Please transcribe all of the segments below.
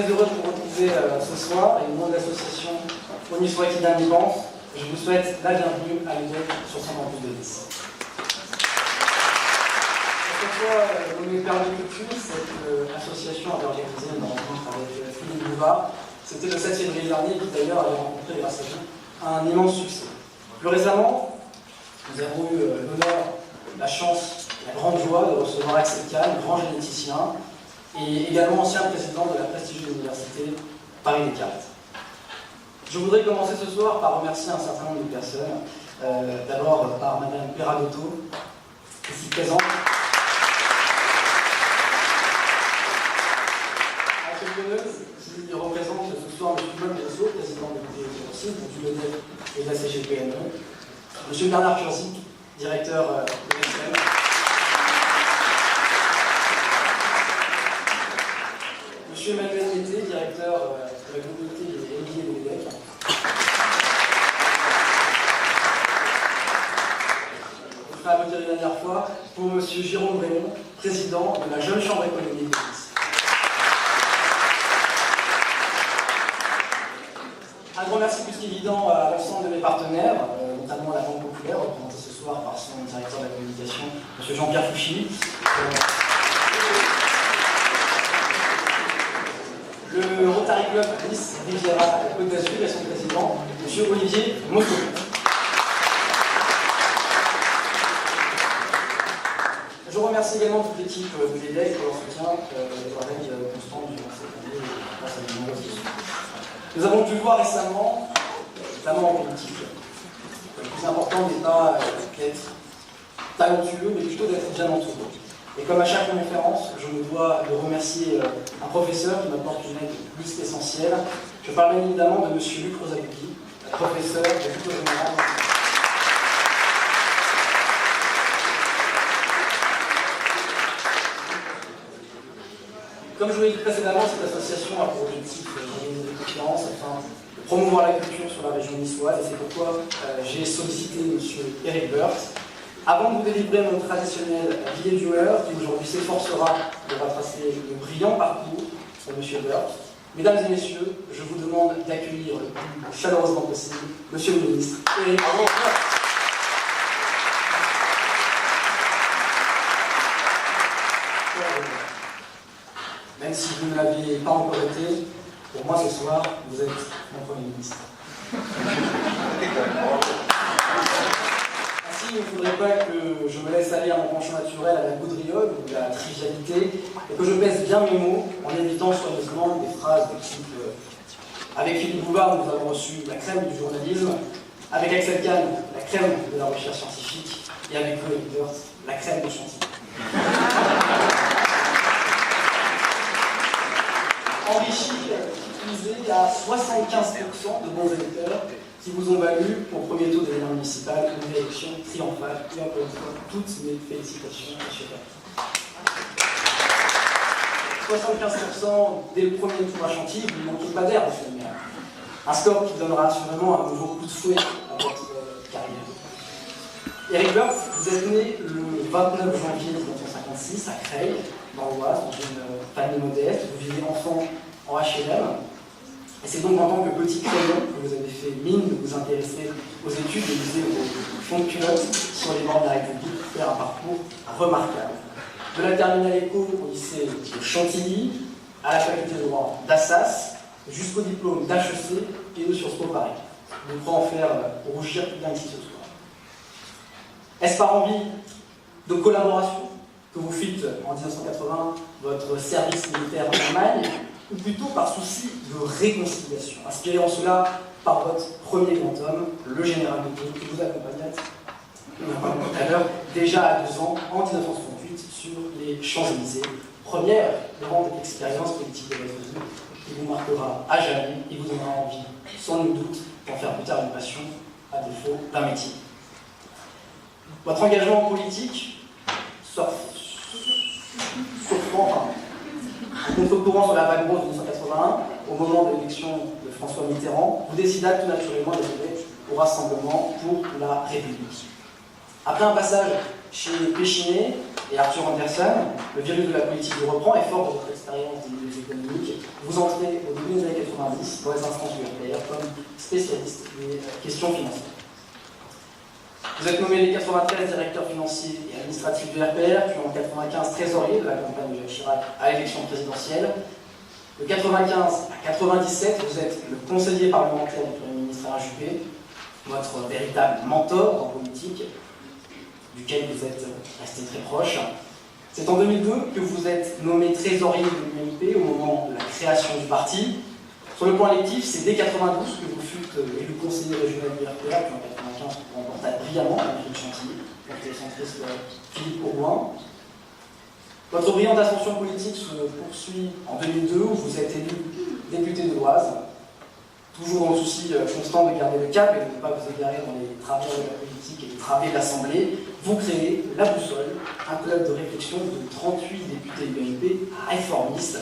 très heureux de vous retrouver ce soir et au nom de l'association Oniswa Kidam Liban, je vous souhaite la bienvenue à l'EDEC sur son campus de Nice. Cette fois, nommée Perle de Culture, cette association avait organisé une rencontre avec Philippe Bouvard. C'était le 7 février dernier, qui d'ailleurs avait rencontré grâce à vous un immense succès. Plus récemment, nous avons eu l'honneur, la chance, la grande joie de recevoir Axel Kahn, grand généticien, et également ancien président de la prestigieuse université Paris Descartes. Je voudrais commencer ce soir par remercier un certain nombre de personnes. D'abord par Madame Peradotto, ici présente. Qui représente ce soir M. Paul Piasso, président de l'UNED du MEDEF et de la CGPME. M. Bernard Curzi, directeur de l'ESM. M. Emmanuel Mété, directeur de la communauté des MBA de l'EDEC. Je ferai applaudir une dernière fois pour M. Jérôme Raymond, président de la Jeune Chambre économique de Nice. Un grand merci plus qu'évident à l'ensemble de mes partenaires, notamment la Banque Populaire, représentée ce soir par son directeur de la communication, M. Jean-Pierre Fouchy. Le Rotary Club Nice Riviera Côte d'Azur et son président, M. Olivier Motto. Je remercie également toute l'équipe de l'EDEC pour leur soutien et leur aide constante durant cette année grâce à de nombreuses questions. Nous avons pu voir récemment, notamment en politique, le plus important n'est pas d'être talentueux, mais plutôt d'être bien entouré. Et comme à chaque conférence, je me dois de remercier un professeur qui m'apporte une aide plus qu'essentielle. Je parle bien évidemment de M. Luc Rosagouki, professeur de phyto générale. Comme je vous l'ai dit précédemment, cette association a pour objectif d'organiser des conférences afin de promouvoir la culture sur la région niçoise, et c'est pourquoi j'ai sollicité M. Eric Burt. Avant de vous délivrer mon traditionnel billet du heure, qui aujourd'hui s'efforcera de retracer le brillant parcours de M. Burt, mesdames et messieurs, je vous demande d'accueillir le plus chaleureusement possible M. le ministre Eric Burt. Même si vous ne l'aviez pas encore été, pour moi ce soir, vous êtes mon Premier ministre. Ainsi, il ne faudrait pas que je me laisse aller à mon penchant naturel à la gaudriole ou à la trivialité, et que je pèse bien mes mots en évitant soigneusement des phrases de type avec Philippe Bouvard, nous avons reçu la crème du journalisme, avec Axel Kahn, la crème de la recherche scientifique, et avec vous, Eric Burt, la crème des chantiers. Enrichi, utilisé à 75% de bons électeurs qui vous ont valu au premier tour des élections municipales une élection triomphale. Et encore une fois, toutes mes félicitations, M. Bert. 75% dès le premier tour à Chantilly, vous ne manquez pas d'air, M. le maire. Un score qui donnera assurément un nouveau coup de fouet à votre carrière. Eric Burt, vous êtes né le 29 janvier 1956 à Creil, dans l'Oise, dans une famille modeste. Vous vivez enfant en HLM. Et c'est donc en tant que petit crayon que vous avez fait mine de vous intéresser aux études et viser au fond de culotte sur les bords de la République, faire un parcours remarquable. De la terminale éco au lycée de Chantilly, à la faculté de droit d'Assas, jusqu'au diplôme d'HEC et de Sciences Po Paris. Je vous prends en faire rougir tout d'un ici ce soir. Est-ce par envie de collaboration que vous fîtes en 1980 votre service militaire en Allemagne, ou plutôt par souci de réconciliation, inspiré en cela par votre premier grand homme, le général de Gaulle, qui vous accompagnait tout à l'heure, déjà à 2 ans, en 1968, sur les Champs-Élysées. Première grande expérience politique de votre vie, qui vous marquera à jamais et vous donnera envie, sans nul doute, d'en faire plus tard une passion, à défaut d'un métier. Votre engagement politique sort en contre-courant sur la vague rose de 1981, au moment de l'élection de François Mitterrand, vous décida tout naturellement d'adhérer au Rassemblement pour la République. Après un passage chez Péchinet, et Arthur Andersen, le virus de la politique vous reprend, et fort de votre expérience des milieux économiques, vous entrez au début des années 90 dans les instances du RPR comme spécialiste des questions financières. Vous êtes nommé les 93 directeurs financiers et administratifs du RPR, puis en 95 trésorier de la campagne de Jacques Chirac à l'élection présidentielle. De 95 à 97, vous êtes le conseiller parlementaire du Premier ministre Alain Juppé, votre véritable mentor en politique, duquel vous êtes resté très proche. C'est en 2002 que vous êtes nommé trésorier de l'UMP au moment de la création du parti. Sur le plan électif, c'est dès 92 que vous fûtes élu conseiller régional du RPR, puis en 95 vous remportez brillamment la mairie de Chantilly, contre le centriste Philippe Bourgoin. Votre brillante ascension politique se poursuit en 2002 où vous êtes élu député de l'Oise, toujours dans le souci constant de garder le cap et de ne pas vous égarer dans les travers de la politique et les travées de l'Assemblée. Vous créez La Boussole, un club de réflexion de 38 députés UMP réformistes,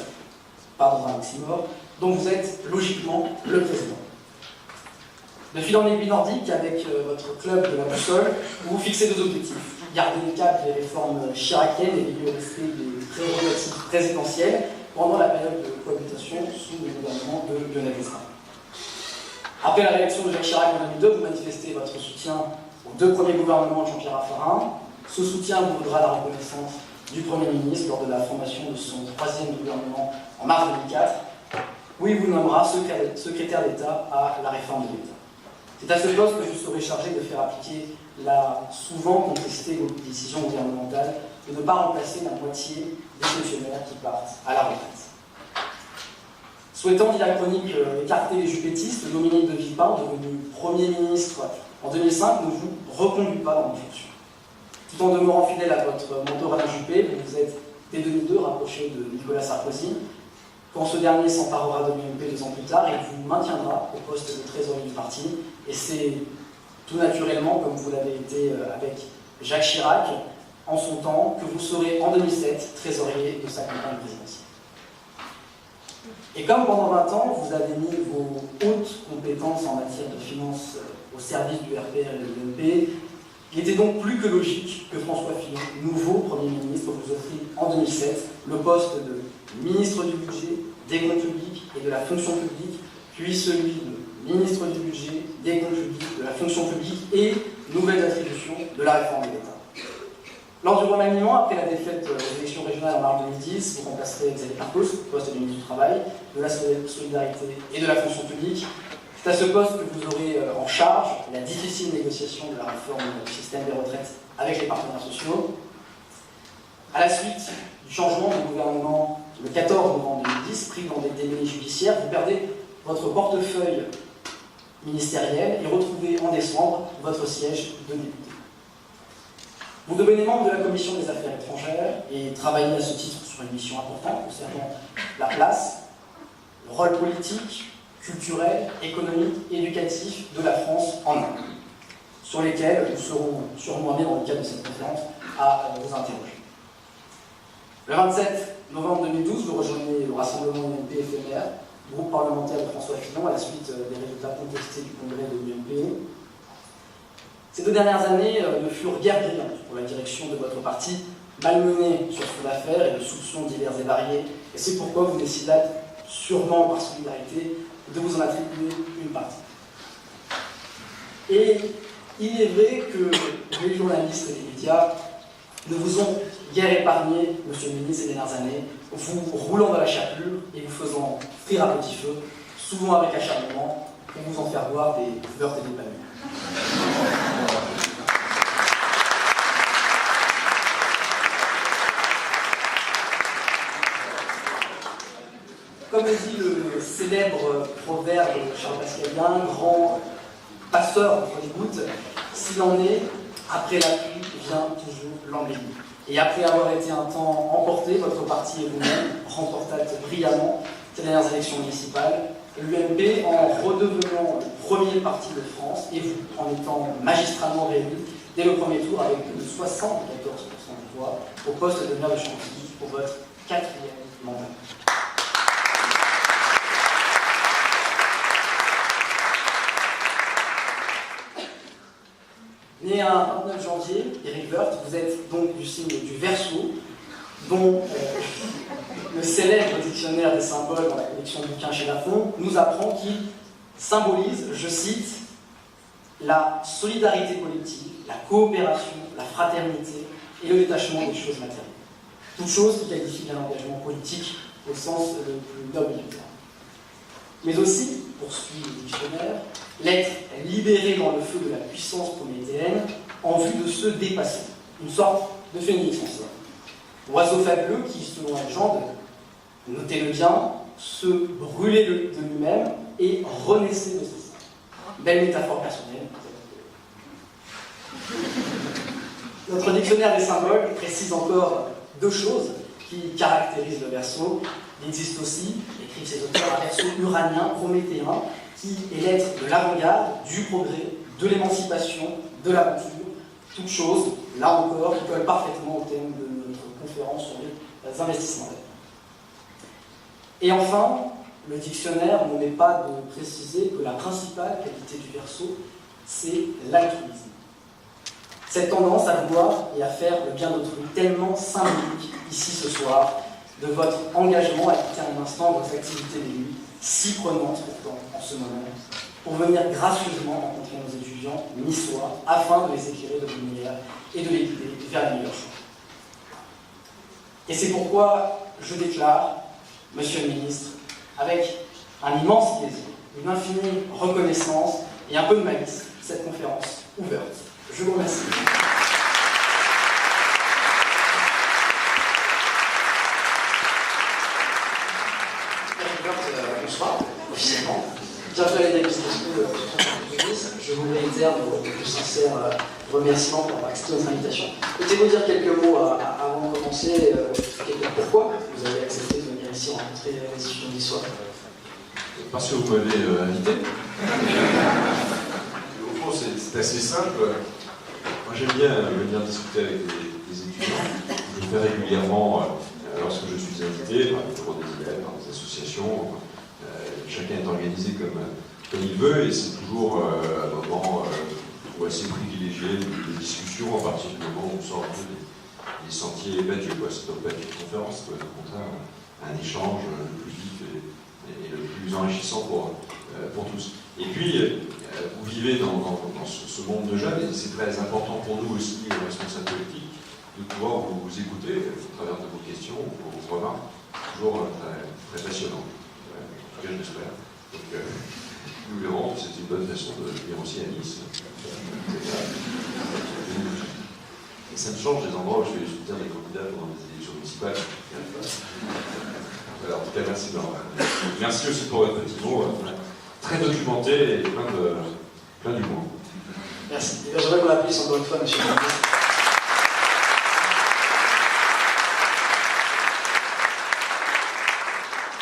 pardon un oxymore, dont vous êtes logiquement le président. De fil en aiguille nordique, avec votre club de La Boussole, vous vous fixez deux objectifs. Garder le cap des réformes chiraciennes et veiller au respect des prérogatives présidentielles pendant la période de cohabitation sous le gouvernement de Lionel Jospin. Après la réélection de Jacques Chirac en 2002, vous manifestez votre soutien aux deux premiers gouvernements de Jean-Pierre Raffarin. Ce soutien vous vaudra la reconnaissance du Premier ministre lors de la formation de son troisième gouvernement en mars 2004, où il vous nommera secrétaire d'État à la réforme de l'État. C'est à ce poste que je serai chargé de faire appliquer la souvent contestée décision gouvernementale de ne pas remplacer la moitié des fonctionnaires qui partent à la retraite. Souhaitant, dit la chronique, écarter les juppétistes, Dominique de Villepin, devenu Premier ministre en 2005, ne vous reconduit pas dans vos fonctions. Tout en demeurant fidèle à votre mentor Alain Juppé, vous vous êtes dès 2002 rapproché de Nicolas Sarkozy. Quand ce dernier s'emparera de l'UMP 2 ans plus tard, il vous maintiendra au poste de trésorier du parti. Et c'est tout naturellement, comme vous l'avez été avec Jacques Chirac, en son temps, que vous serez en 2007 trésorier de sa campagne présidentielle. Et comme pendant 20 ans, vous avez mis vos hautes compétences en matière de finances au service du RPR et de l'UMP, il était donc plus que logique que François Fillon, nouveau Premier ministre, vous offrit en 2007 le poste de ministre du budget, des comptes publics et de la fonction publique, puis celui de ministre du budget, des comptes publics, de la fonction publique et nouvelles attributions de la réforme de l'État. Lors du remaniement, après la défaite des élections régionales en mars 2010, vous remplacerez Xavier Carpos, poste de ministre du Travail, de la solidarité et de la fonction publique. C'est à ce poste que vous aurez en charge la difficile négociation de la réforme du système des retraites avec les partenaires sociaux. À la suite du changement du gouvernement le 14 novembre 2010, pris dans des démêlés judiciaires, vous perdez votre portefeuille ministériel et retrouvez en décembre votre siège de député. Vous devenez membre de la Commission des Affaires étrangères et travaillez à ce titre sur une mission importante concernant la place, le rôle politique, culturel, économique et éducatif de la France en Inde, sur lesquels nous serons sûrement amenés dans le cadre de cette conférence à vous interroger. Le 27 novembre 2012, vous rejoignez le Rassemblement UMP éphémère, groupe parlementaire de François Fillon, à la suite des résultats contestés du congrès de l'UMP. Ces 2 dernières années ne furent guère brillantes pour la direction de votre parti, malmenée sur son affaire et de soupçons divers et variés, et c'est pourquoi vous décidâtes, sûrement par solidarité, de vous en attribuer une partie. Et il est vrai que les journalistes et les médias ne vous ont guère épargné, monsieur le ministre, ces dernières années, vous roulant dans la chapelure et vous faisant frire à petit feu, souvent avec acharnement, pour vous en faire boire des beurres et des palmiers. Comme le dit le célèbre proverbe de Charles Pascalien, grand passeur entre les gouttes, s'il en est, après la pluie vient toujours l'embellie. Et après avoir été un temps emporté, votre parti et vous-même remportâtes brillamment ces dernières élections municipales, l'UMP en redevenant le premier parti de France et vous en étant magistralement réélu dès le premier tour avec plus de 74% des voix au poste de maire de Chantilly pour votre 4e mandat. Né un 29 janvier, Eric Woerth, vous êtes donc du signe du Verseau, dont le célèbre dictionnaire des symboles dans la collection de bouquins chez Lafon nous apprend qu'il symbolise, je cite, la solidarité collective, la coopération, la fraternité et le détachement des choses matérielles. Toutes choses qui qualifient bien l'engagement politique au sens le plus noble du terme. Mais aussi, poursuit le dictionnaire, l'être libéré dans le feu de la puissance prométhéenne en vue de se dépasser. Une sorte de phénix en somme. Oiseau fabuleux qui, selon la légende, notez-le bien, se brûlait de lui-même et renaissait de ses seins. Belle métaphore personnelle. Notre dictionnaire des symboles précise encore deux choses qui caractérisent le Verseau. Il existe aussi, écrivent ces auteurs, un Verseau uranien, prométhéen, qui est l'être de l'avant-garde, du progrès, de l'émancipation, de l'aventure, toutes choses, là encore, qui collent parfaitement au thème de notre conférence sur les investissements d'avenir. Et enfin, le dictionnaire n'omet pas de préciser que la principale qualité du Verseau, c'est l'altruisme. Cette tendance à vouloir et à faire le bien d'autrui, tellement symbolique ici ce soir, de votre engagement à quitter un instant votre activité d'élu, si prenante pourtant en ce moment, pour venir gracieusement rencontrer nos étudiants niçois, afin de les éclairer de lumière et de les guider vers les meilleurs choix. Et c'est pourquoi je déclare, Monsieur le Ministre, avec un immense plaisir, une infinie reconnaissance et un peu de malice, cette conférence ouverte. Je vous remercie. Bonsoir, officiellement. Bienvenue à l'Index Je vous réitère nos plus sincères remerciements pour avoir accepté notre invitation. Peut-être vous dire quelques mots avant de commencer, pourquoi vous avez accepté de venir ici rencontrer les étudiants niçois? Parce que vous m'avez invité. Au fond, c'est assez simple. Moi, j'aime bien venir discuter avec des étudiants. Je le fais régulièrement lorsque je suis invité par des bureaux des élèves, par des associations. Chacun est organisé comme il veut, et c'est toujours un moment assez privilégié de discussion, à partir du moment où on sort un peu des sentiers battus. C'est donc pas une conférence, c'est au contraire un échange le plus vif et le plus enrichissant pour tous. Et puis, vous vivez dans ce monde de jeunes, et c'est très important pour nous aussi, les responsables politiques, de pouvoir vous écouter au travers de vos questions, vos remarques, toujours très passionnant. En tout cas, je l'espère. Donc, nous verrons, c'est une bonne façon de venir aussi à Nice. Et ça me change des endroits où je vais soutenir des candidats pendant les élections municipales. Voilà, en tout cas, merci Laurent. Merci aussi pour votre petit mot, très documenté et plein d'humour. Merci. Et bien, j'aimerais qu'on l'applaudisse encore une fois, monsieur le ministre.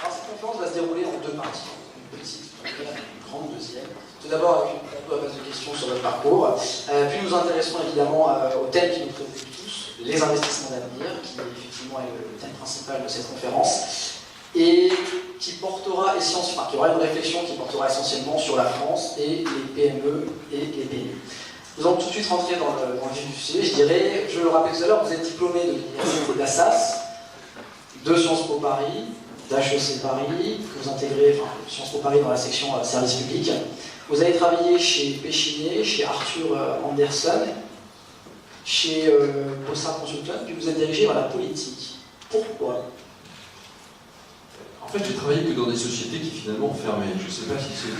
Alors, cette conférence va se dérouler en deux parties. Une petite première et une grande deuxième. Tout d'abord, avec une plateau à base de questions sur votre parcours. Puis nous nous intéresserons évidemment au thème qui nous préoccupe tous, les investissements d'avenir, qui effectivement est le thème principal de cette conférence, et qui portera qui aura une réflexion qui portera essentiellement sur la France et les PME et les PME. Nous allons tout de suite rentrer dans le vif du sujet. Je dirais, je le rappelle tout à l'heure, vous êtes diplômé de l'université d'Assas, de Sciences Po Paris, d'HEC Paris, que vous intégrez, Sciences Po Paris dans la section service public. Vous avez travaillé chez Péchinet, chez Arthur Andersen, chez Bossard Consultant, puis vous êtes dirigé vers la politique. Pourquoi? En fait, j'ai travaillé que dans des sociétés qui finalement ont fermé. Je ne sais pas si c'est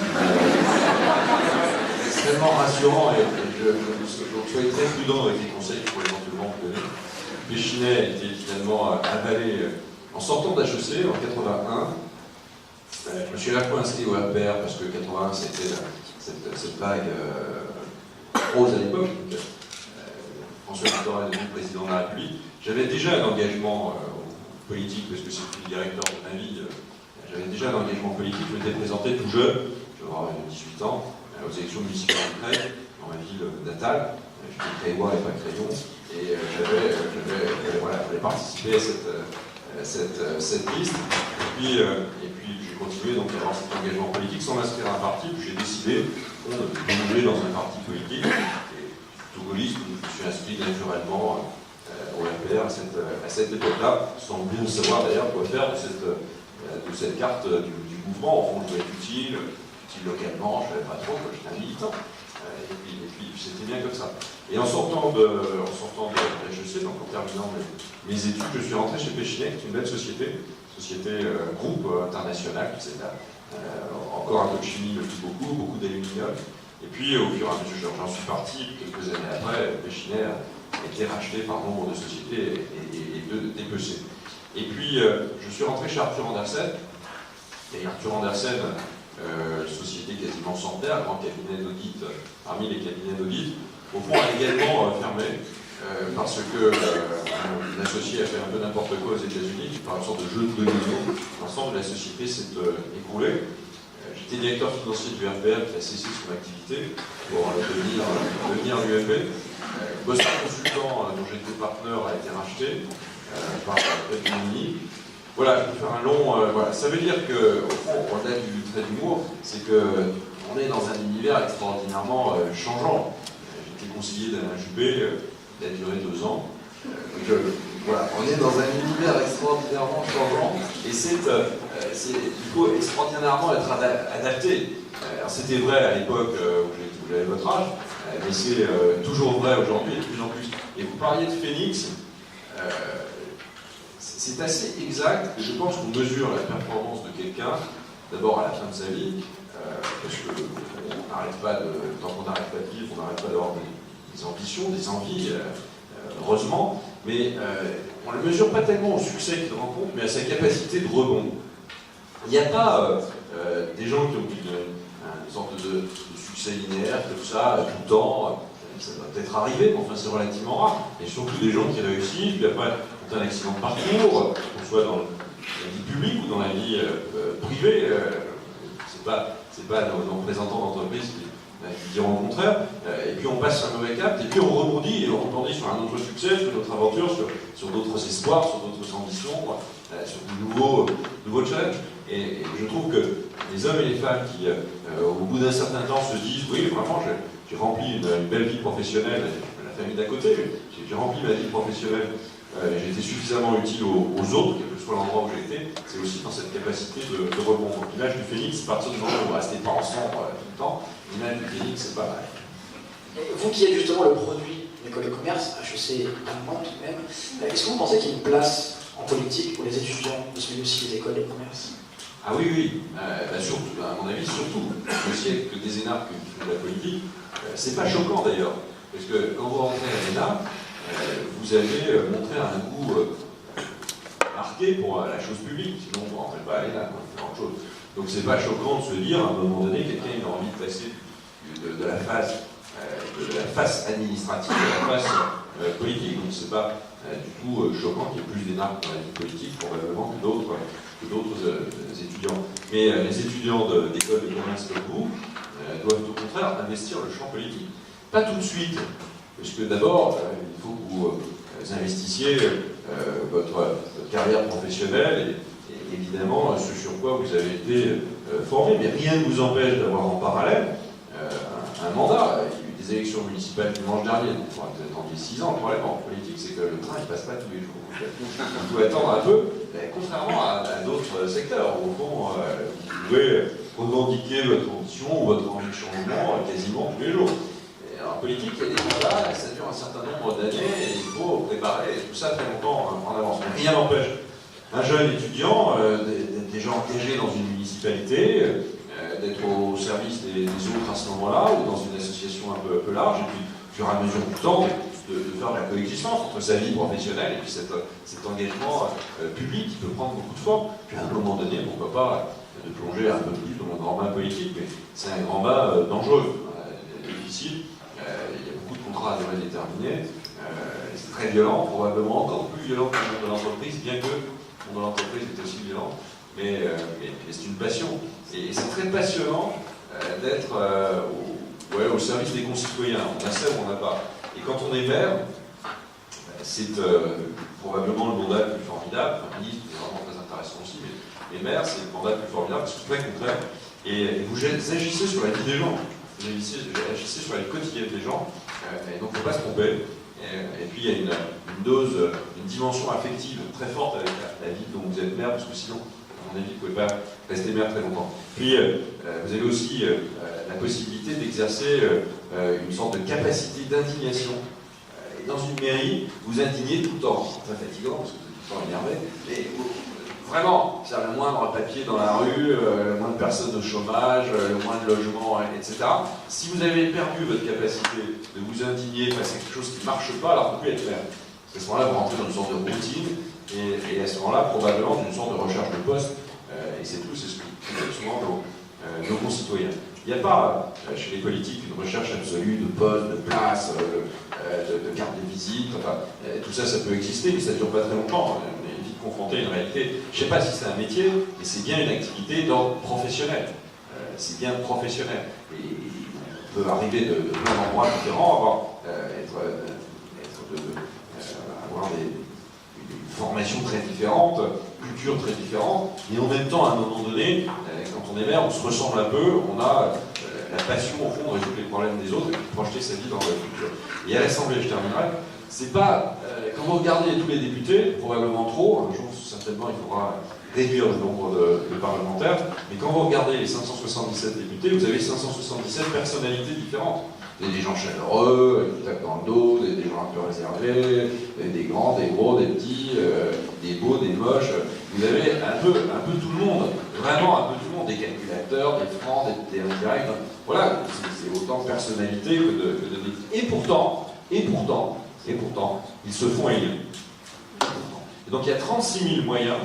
extrêmement rassurant, et donc soyez très prudent avec les conseils qu'il faut éventuellement vous donner. Péchinet a été finalement avalé en sortant d'HEC en 81. Je me suis à la fois inscrit au RPR parce que 81 c'était cette vague rose à l'époque. François Mitterrand est devenu président de la République. J'avais déjà un engagement politique, parce que c'était le directeur de ma vie. J'avais déjà un engagement politique. Je m'étais présenté tout jeune, je vais avoir 18 ans, aux élections municipales de Creil, dans ma ville natale. J'étais Creillois et pas Crayon. Et j'avais participé à cette liste. Et puis j'ai continué donc, à avoir cet engagement politique sans m'inscrire à un parti. Puis j'ai décidé de mourir dans un parti politique. Et tout naturellement au RPR à cette époque-là, sans bien savoir d'ailleurs quoi faire de cette carte du mouvement. Au fond, je voulais être utile localement, je ne savais pas trop, j'étais un militant. Et puis c'était bien comme ça. Et en sortant de HEC, donc en terminant mes études, je suis rentré chez Péchinet, qui est une belle société groupe international, qui encore un peu de chimie, mais plus beaucoup d'aluminium. Et puis au fur et à mesure, j'en suis parti, quelques années après, Péchinet a été racheté par nombre de sociétés et de DPC. Et puis je suis rentré chez Arthur Andersen, et Arthur Andersen, société quasiment centenaire, grand cabinet d'audit, parmi les cabinets d'audit, au fond a également fermé, parce que l'associé a fait un peu n'importe quoi aux États-Unis, par une sorte de jeu de domino. L'ensemble de la société s'est écroulé. J'étais directeur financier du RPR qui a cessé son activité pour devenir l'UFP. Boston Consultant, dont j'étais partenaire, a été racheté par Capgemini. Voilà, je vais faire un long... voilà. Ça veut dire qu'au fond, au-delà du trait d'humour, c'est qu'on est dans un univers extraordinairement changeant. J'étais conseiller d'Alain Juppé, il a duré 2 ans. Voilà, on est dans un univers extraordinairement changeant et c'est il faut extraordinairement être adapté. Alors c'était vrai à l'époque où j'avais votre âge, mais c'est toujours vrai aujourd'hui et de plus en plus. Et vous parliez de Phoenix, c'est assez exact. Je pense qu'on mesure la performance de quelqu'un d'abord à la fin de sa vie, parce que tant qu'on n'arrête pas de vivre, on n'arrête pas d'avoir des ambitions, des envies, heureusement, mais on ne le mesure pas tellement au succès qu'il rencontre, mais à sa capacité de rebond. Il n'y a pas des gens qui ont une sorte de succès linéaire, comme ça, tout le temps. Ça doit peut-être arriver, mais enfin c'est relativement rare. Et surtout des gens qui réussissent, puis après ont un accident de parcours, qu'on soit dans la vie publique ou dans la vie privée. C'est pas nos représentants d'entreprise qui diront le contraire. Et puis on passe un mauvais cap, et puis on rebondit, et on rebondit sur un autre succès, sur une autre aventure, sur d'autres espoirs, sur d'autres ambitions, sur de nouveaux challenges. Et je trouve que les hommes et les femmes qui, au bout d'un certain temps, se disent « Oui, vraiment, j'ai rempli une belle vie professionnelle, la famille d'à côté, j'ai rempli ma vie professionnelle, j'ai été suffisamment utile aux autres, quel que soit l'endroit où j'ai été », c'est aussi dans cette capacité de rebond. Donc l'image du phénix, à partir du moment où vous ne restez pas ensemble tout le temps, l'image du phénix, c'est pas mal. Et vous qui êtes justement le produit de l'école de commerce, HEC allemand tout de même, est-ce que vous pensez qu'il y a une place en politique pour les étudiants de ce milieu-ci des écoles de commerce? Ah oui, surtout, à mon avis, surtout, aussi avec des énarques qui font de la politique, c'est pas choquant d'ailleurs, parce que quand vous rentrez à l'ENA, vous avez montré un goût marqué pour la chose publique, sinon vous ne rentrez pas à l'ENA, vous faites autre chose. Donc c'est pas choquant de se dire, à un moment donné, quelqu'un a envie de passer de la face administrative à la face politique, donc c'est pas du tout choquant qu'il y ait plus d'énarques dans la vie politique, probablement, que d'autres étudiants. Mais les étudiants d'école de commerce comme vous doivent au contraire investir le champ politique. Pas tout de suite, parce que d'abord, il faut que vous investissiez votre carrière professionnelle et évidemment ce sur quoi vous avez été formé. Mais rien ne vous empêche d'avoir en parallèle un mandat. Il y a eu des élections municipales dimanche dernier, donc vous attendiez 6 ans. Le problème en politique, c'est que le train ne passe pas tous les jours. Il faut attendre un peu, mais contrairement à d'autres secteurs. Au fond, vous pouvez revendiquer votre ambition ou votre envie de changement quasiment tous les jours. Et en politique, il y a des mandats, ça dure un certain nombre d'années, et il faut préparer tout ça très longtemps en avance. Mais rien n'empêche un jeune étudiant d'être déjà engagé dans une municipalité, d'être au service des autres à ce moment-là, ou dans une association un peu large, et puis, au fur et à mesure du temps, de faire la coexistence entre sa vie professionnelle et puis cet engagement public qui peut prendre beaucoup de forme. Puis à un moment donné, pourquoi pas de plonger un peu plus dans le grand bain politique, mais c'est un grand bain dangereux, difficile. Il y a beaucoup de contrats à durée déterminée. C'est très violent, probablement encore plus violent que le monde de l'entreprise, bien que le monde de l'entreprise est aussi violent. Mais c'est une passion. Et c'est très passionnant d'être au service des concitoyens. On a ça ou on n'a pas. Et quand on est maire, c'est probablement le mandat le plus formidable. Enfin, ministre, c'est vraiment très intéressant aussi, mais maire, c'est le mandat le plus formidable parce que c'est très concret. Et vous agissez sur la vie des gens. Vous agissez sur la vie quotidienne des gens. Et donc, il ne faut pas se tromper. Et puis il y a une dose, une dimension affective très forte avec la ville dont vous êtes maire, parce que sinon, à mon avis, vous ne pouvez pas rester maire très longtemps. Puis vous avez aussi la possibilité d'exercer une sorte de capacité d'indignation. Et dans une mairie, vous indignez tout le temps. C'est très fatigant parce que vous êtes tout le temps énervé. Mais vraiment, c'est le moindre papier dans la rue, le moins de personnes au chômage, le moins de logements, etc. Si vous avez perdu votre capacité de vous indigner face à quelque chose qui ne marche pas, alors vous ne pouvez plus être maire. À ce moment-là, vous rentrez dans une sorte de routine, et à ce moment-là, probablement, d'une sorte de recherche de poste, et c'est tout, c'est ce que font souvent nos concitoyens. Il n'y a pas, chez les politiques, une recherche absolue de poste, de place, de carte de visite, enfin, tout ça, ça peut exister, mais ça ne dure pas très longtemps. On est vite confronté à une réalité. Je ne sais pas si c'est un métier, mais c'est bien une activité d'ordre professionnel. C'est bien professionnel. Et on peut arriver de plein d'endroits différents, avoir une formation très différente, culture très différente, mais en même temps, à un moment donné, quand on est maire, on se ressemble un peu, on a la passion, au fond, de résoudre les problèmes des autres et de projeter sa vie dans la culture. Et à l'Assemblée, je terminerai, c'est pas, quand vous regardez tous les députés, probablement trop, un jour, certainement, il faudra réduire le nombre de parlementaires, mais quand vous regardez les 577 députés, vous avez 577 personnalités différentes. Vous avez des gens chaleureux, qui tapent dans le dos, des gens un peu réservés, des grands, des gros, des petits, des beaux, des moches. Vous avez un peu tout le monde, vraiment un peu tout le monde, des calculateurs, des francs, des indirects. Voilà, c'est autant de personnalités que de députés. Et pourtant, ils se font élire. Et donc il y a 36 000 moyens,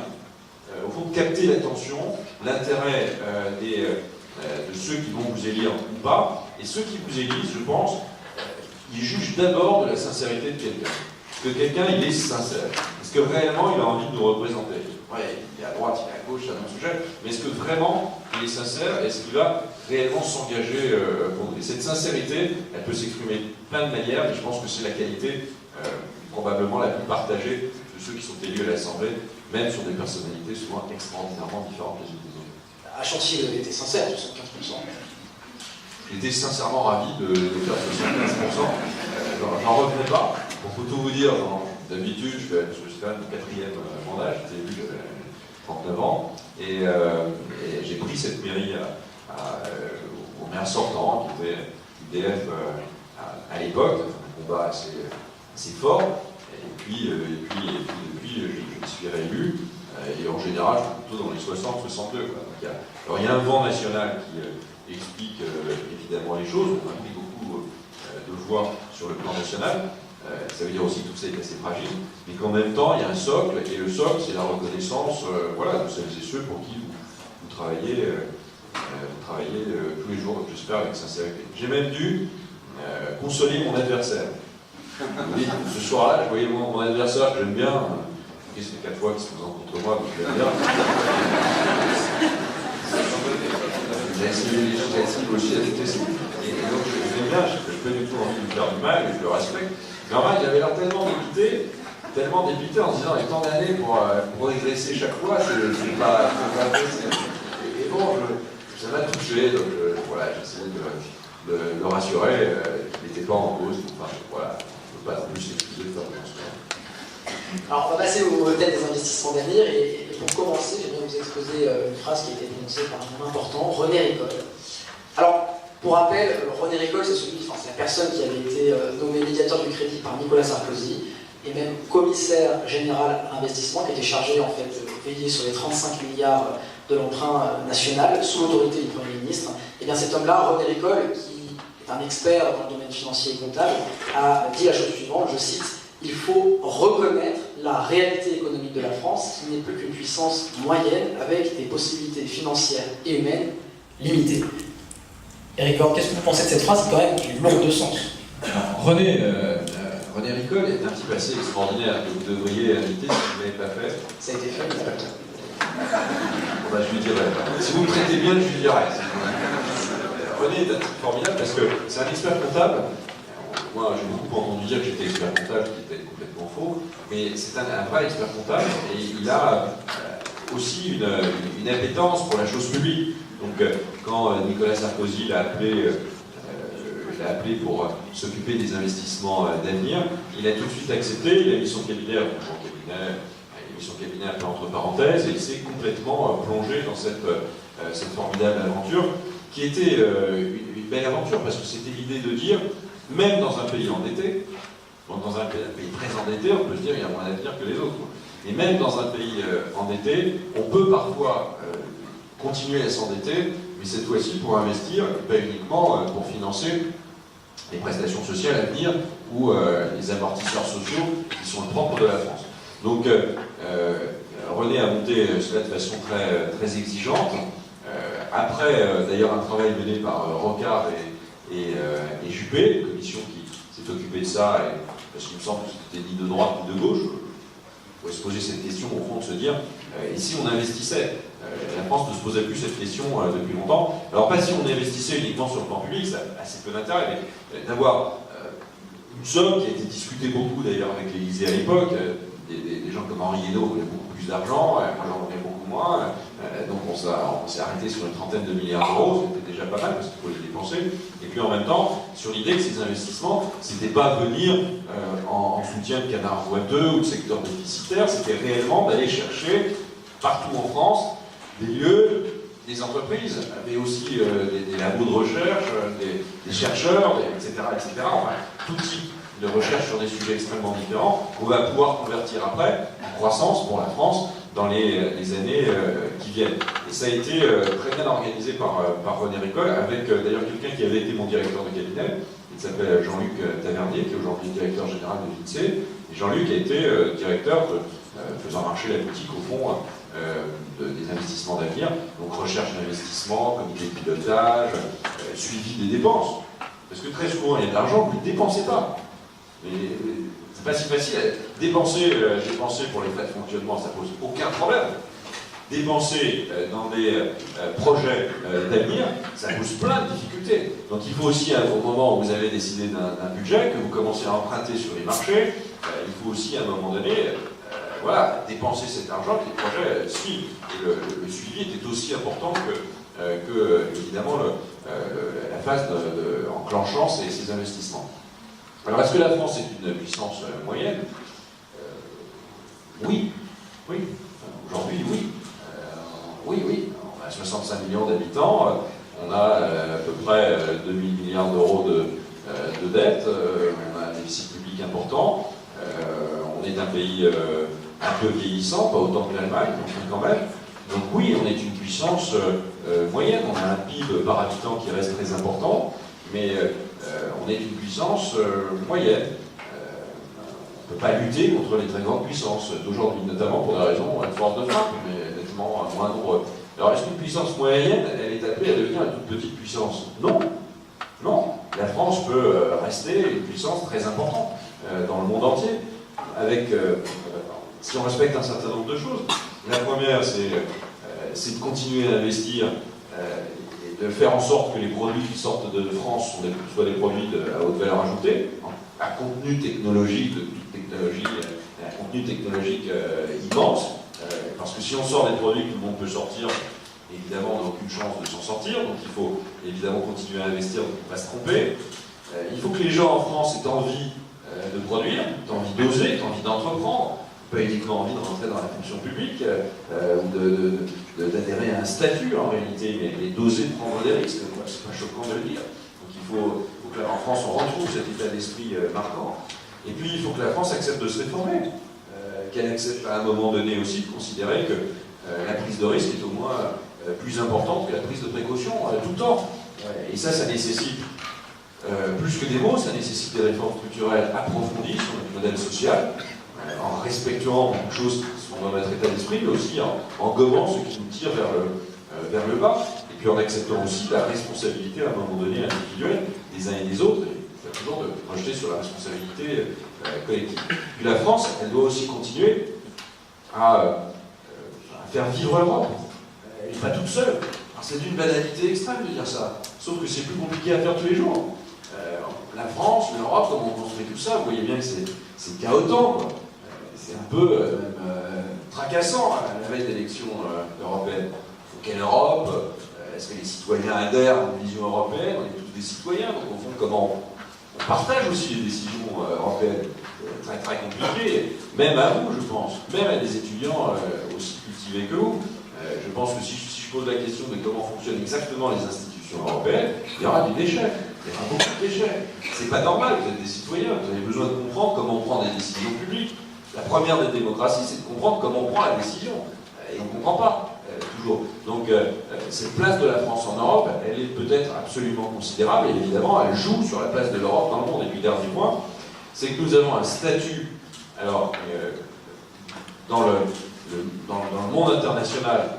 au fond, de capter l'attention, l'intérêt de ceux qui vont vous élire ou pas. Et ceux qui vous élisent, je pense, ils jugent d'abord de la sincérité de quelqu'un. Est-ce que quelqu'un, il est sincère? Est-ce que réellement, il a envie de nous représenter? Ouais, il est à droite, il est à gauche, c'est un autre sujet. Mais est-ce que vraiment, il est sincère? Est-ce qu'il va réellement s'engager pour nous? Et cette sincérité, elle peut s'exprimer de plein de manières, mais je pense que c'est la qualité probablement la plus partagée de ceux qui sont élus à l'Assemblée, même sur des personnalités souvent extraordinairement différentes les unes des autres. À Chantilly, il était sincère, 75%. J'étais sincèrement ravi de faire 75%. J'en revenais pas. Pour tout vous dire, d'habitude, je suis quand même au 4e mandat, j'étais élu, j'avais 39 ans, et j'ai pris cette mairie au maire sortant, qui était IDF à l'époque, un combat assez fort, et puis depuis, je me suis réélu, et en général, je suis plutôt dans les 60-62. Alors il y a un vent national qui explique évidemment les choses. On a pris beaucoup de voix sur le plan national. Ça veut dire aussi que tout ça est assez fragile, mais qu'en même temps, il y a un socle, et le socle, c'est la reconnaissance de celles et ceux pour qui vous travaillez, tous les jours, j'espère, avec sincérité. J'ai même dû consoler mon adversaire. Oui, ce soir-là, je voyais mon adversaire que j'aime bien. C'est 4 fois qu'il se présente contre moi, donc je l'aime bien. J'ai essayé les législatives aussi à détester. Et donc je l'aime bien, je n'ai pas du tout envie de lui faire du mal, et je le respecte. Mais en fait, il avait l'air tellement dépité en se disant, et tant d'années pour régresser chaque fois, c'est pas facile. Et bon, ça m'a touché, donc voilà, j'essayais de le rassurer, il n'était pas en cause, enfin voilà, je ne peux pas non plus s'excuser de faire de ce. Alors, on va passer au thème des investissements d'avenir, et pour commencer, j'aimerais vous exposer une phrase qui a été prononcée par un homme important, René Ricol. Alors, pour rappel, René Ricol, c'est la personne qui avait été nommée médiateur du crédit par Nicolas Sarkozy, et même commissaire général à investissement, qui était chargé en fait de veiller sur les 35 milliards de l'emprunt national, sous l'autorité du Premier ministre. Et bien cet homme-là, René Ricol, qui est un expert dans le domaine financier et comptable, a dit la chose suivante, je cite, il faut reconnaître la réalité économique de la France, qui n'est plus qu'une puissance moyenne avec des possibilités financières et humaines limitées. Eric Lord, qu'est-ce que vous pensez de cette phrase qui quand même est lourde de sens? René Ricol est un petit passé extraordinaire que vous devriez inviter si vous ne l'avez pas fait. Ça a été fait, mais il n'a pas le temps. Je lui dirai. Si vous me traitez bien, je lui dirai. René est un type formidable parce que c'est un expert comptable. Moi, j'ai beaucoup entendu dire que j'étais expert comptable, ce qui était complètement faux, mais c'est un vrai expert comptable et il a aussi une appétence pour la chose publique. Donc, quand Nicolas Sarkozy l'a appelé l'a appelé pour s'occuper des investissements d'avenir. Il a tout de suite accepté, il a mis son cabinet, il a mis son cabinet un peu entre parenthèses, et il s'est complètement plongé dans cette formidable aventure, qui était une belle aventure, parce que c'était l'idée de dire, même dans un pays endetté, donc dans un pays très endetté, on peut se dire qu'il y a moins d'avenir que les autres. Et même dans un pays endetté, on peut parfois continuer à s'endetter, mais cette fois-ci pour investir, et pas uniquement pour financer les prestations sociales à venir ou les amortisseurs sociaux qui sont le propre de la France. Donc René a monté cela de façon très exigeante. Après, d'ailleurs, un travail mené par Rocard et Juppé, une commission qui s'est occupée de ça, parce qu'il me semble que c'était ni de droite ni de gauche. Il faut se poser cette question, au fond, de se dire, et si on investissait la France ne se posait plus cette question depuis longtemps. Alors pas si on investissait uniquement sur le plan public, ça a assez peu d'intérêt, mais d'avoir une somme qui a été discutée beaucoup d'ailleurs avec l'Élysée à l'époque, des gens comme Henri Hénault voulaient beaucoup plus d'argent, moi j'en voulais beaucoup moins, donc on s'est arrêté sur une trentaine de milliards d'euros, c'était déjà pas mal parce qu'il faut les dépenser, et puis en même temps, sur l'idée que ces investissements, c'était pas venir en soutien de canards boiteux ou de secteurs déficitaires, c'était réellement d'aller chercher partout en France des lieux, des entreprises, mais aussi des labos de recherche, des chercheurs, etc., enfin, tout type de recherche sur des sujets extrêmement différents qu'on va pouvoir convertir après en croissance pour la France dans les années qui viennent. Et ça a été très bien organisé par René Ricol, avec d'ailleurs quelqu'un qui avait été mon directeur de cabinet, il s'appelle Jean-Luc Tavernier, qui est aujourd'hui directeur général de l'INSEE. Et Jean-Luc a été directeur faisant marcher la boutique au fond des investissements d'avenir, donc recherche d'investissement, comité de pilotage, suivi des dépenses. Parce que très souvent, il y a de l'argent, vous ne le dépensez pas. Mais c'est pas si facile. Dépenser pour les frais de fonctionnement, ça pose aucun problème. Dépenser dans des projets d'avenir, ça pose plein de difficultés. Donc il faut aussi, au moment où vous avez décidé d'un budget, que vous commencez à emprunter sur les marchés, il faut aussi à un moment donné voilà, dépenser cet argent, que les projets suivent. Et le suivi était aussi important que évidemment, la phase enclenchant ces investissements. Alors, est-ce que la France est une puissance moyenne? Oui. Aujourd'hui, oui. Oui. On a 65 millions d'habitants, on a à peu près 2000 milliards d'euros de dettes, on a un déficit public important, on est un pays un peu vieillissant, pas autant que l'Allemagne, mais quand même. Donc oui, on est une puissance moyenne, on a un PIB par habitant qui reste très important, mais on est une puissance moyenne. On ne peut pas lutter contre les très grandes puissances d'aujourd'hui, notamment pour des raisons de force de frappe, mais nettement moins nombreux. Alors est-ce qu'une puissance moyenne, elle est appelée à devenir une toute petite puissance? Non. La France peut rester une puissance très importante dans le monde entier, avec si on respecte un certain nombre de choses. La première, c'est de continuer à investir et de faire en sorte que les produits qui sortent de France soient des produits à haute valeur ajoutée, à contenu technologique, de toute technologie, à contenu technologique immense, parce que si on sort des produits que tout le monde peut sortir, évidemment, on n'a aucune chance de s'en sortir, donc il faut évidemment continuer à investir pour ne pas se tromper. Il faut que les gens en France aient envie de produire, aient envie d'oser, aient envie d'entreprendre, pas uniquement envie de rentrer dans la fonction publique ou d'adhérer à un statut en réalité, mais d'oser prendre des risques. C'est pas choquant de le dire. Donc il faut qu'en France on retrouve cet état d'esprit marquant. Et puis il faut que la France accepte de se réformer, qu'elle accepte à un moment donné aussi de considérer que la prise de risque est au moins plus importante que la prise de précaution tout le temps. Et ça nécessite plus que des mots, ça nécessite des réformes structurelles approfondies sur notre modèle social, en respectant beaucoup de choses qui sont dans notre état d'esprit, mais aussi en gommant ce qui nous tire vers le bas, et puis en acceptant aussi la responsabilité à un moment donné individuelle des uns et des autres, et toujours de projeter sur la responsabilité collective. Puis la France, elle doit aussi continuer à faire vivre l'Europe. Elle n'est pas toute seule. C'est d'une banalité extrême de dire ça, sauf que c'est plus compliqué à faire tous les jours. La France, l'Europe, comment on construit tout ça, vous voyez bien que c'est chaotant, quoi. C'est un peu tracassant à la veille d'élections européennes. Il faut quelle Europe? Est-ce que les citoyens adhèrent à une vision européenne? On est tous des citoyens, donc au fond, comment on partage aussi les décisions européennes, très très compliquées, même à vous, je pense, même à des étudiants aussi cultivés que vous. Je pense que si je pose la question de comment fonctionnent exactement les institutions européennes, il y aura du déchet. Il y aura beaucoup de déchets. C'est pas normal, vous êtes des citoyens, vous avez besoin de comprendre comment on prend des décisions publiques. La première des démocraties, c'est de comprendre comment on prend la décision. Et on ne comprend pas, toujours. Donc, cette place de la France en Europe, elle est peut-être absolument considérable, et évidemment, elle joue sur la place de l'Europe dans le monde. Et puis, dernier point, c'est que nous avons un statut, alors, dans le monde international,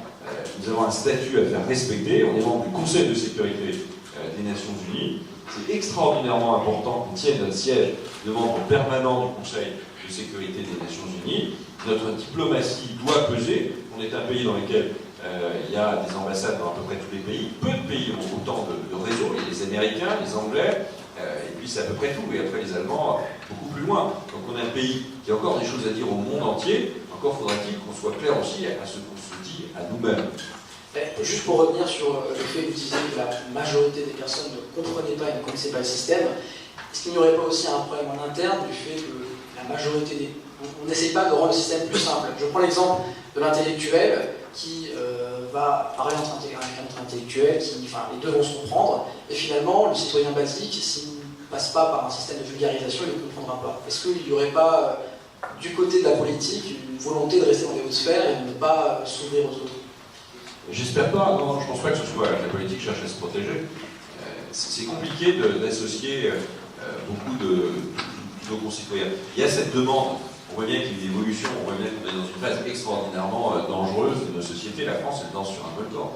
nous avons un statut à faire respecter. On est membre du Conseil de sécurité des Nations Unies. C'est extraordinairement important qu'on tienne notre siège de membre permanent du Conseil de sécurité des Nations Unies. Notre diplomatie doit peser. On est un pays dans lequel il y a des ambassades dans à peu près tous les pays. Peu de pays ont autant de réseaux. Il y a les Américains, les Anglais, et puis c'est à peu près tout. Et après les Allemands, beaucoup plus loin. Donc on est un pays qui a encore des choses à dire au monde entier. Encore faudra-t-il qu'on soit clair aussi à ce qu'on se dit à nous-mêmes. Juste pour revenir sur le fait que vous disiez que la majorité des personnes ne comprenaient pas et ne connaissaient pas le système, est-ce qu'il n'y aurait pas aussi un problème en interne du fait que la majorité des... On n'essaye pas de rendre le système plus simple. Je prends l'exemple de l'intellectuel qui va parler entre intellectuels, enfin, les deux vont se comprendre, et finalement, le citoyen basique, s'il ne passe pas par un système de vulgarisation, il ne comprendra pas. Est-ce qu'il n'y aurait pas, du côté de la politique, une volonté de rester dans les hautes sphères et de ne pas s'ouvrir aux autres? J'espère pas, non, je pense pas que ce soit la politique cherche à se protéger. C'est compliqué d'associer beaucoup de nos concitoyens. Il y a cette demande, on voit bien qu'il y a une évolution, on voit bien qu'on est dans une phase extraordinairement dangereuse de nos sociétés. La France, elle danse sur un volcan.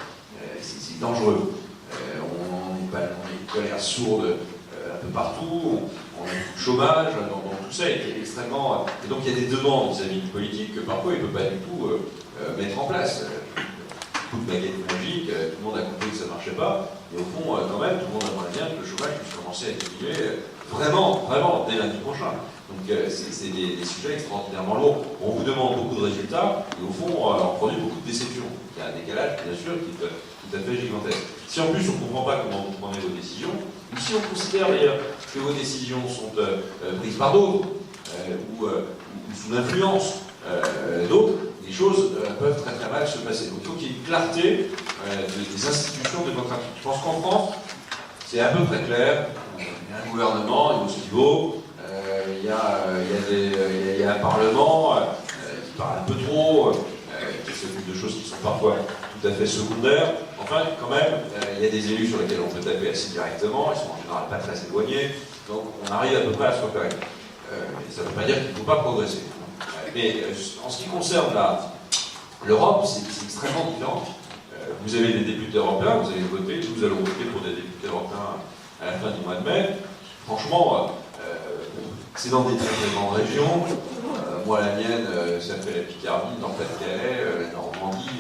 C'est dangereux. On est une colère sourde un peu partout, on a beaucoup de chômage, donc tout ça est extrêmement... Et donc il y a des demandes vis-à-vis du politique que parfois il ne peut pas du tout mettre en place. Coup de baguette magique, tout le monde a compris que ça ne marchait pas, et au fond, quand même, tout le monde aimerait bien que le chômage puisse commencer à diminuer vraiment, dès lundi prochain. Donc c'est des sujets extraordinairement lourds. On vous demande beaucoup de résultats, et au fond, on produit beaucoup de déceptions. Il y a un décalage, bien sûr, qui est tout à fait gigantesque. Si en plus on ne comprend pas comment vous prenez vos décisions, ou si on considère d'ailleurs que vos décisions sont prises par d'autres, ou sous l'influence d'autres, les choses peuvent très très mal se passer. Donc il faut qu'il y ait une clarté des institutions démocratiques. Je pense qu'en France, c'est à peu près clair. Il y a un gouvernement, il vaut ce qu'il vaut. Il y a un parlement qui parle un peu trop, qui s'occupe de choses qui sont parfois tout à fait secondaires. Enfin, quand même, il y a des élus sur lesquels on peut taper assez directement. Ils sont en général pas très éloignés. Donc on arrive à peu près à se repérer. Et ça ne veut pas dire qu'il ne faut pas progresser. Mais en ce qui concerne l'Europe, c'est extrêmement différent. Vous avez des députés européens, vous allez voter, nous allons voter pour des députés européens à la fin du mois de mai. Franchement, c'est dans des très très grandes régions. Moi, la mienne, ça fait la Picardie, dans le Pas-de-Calais, la Normandie.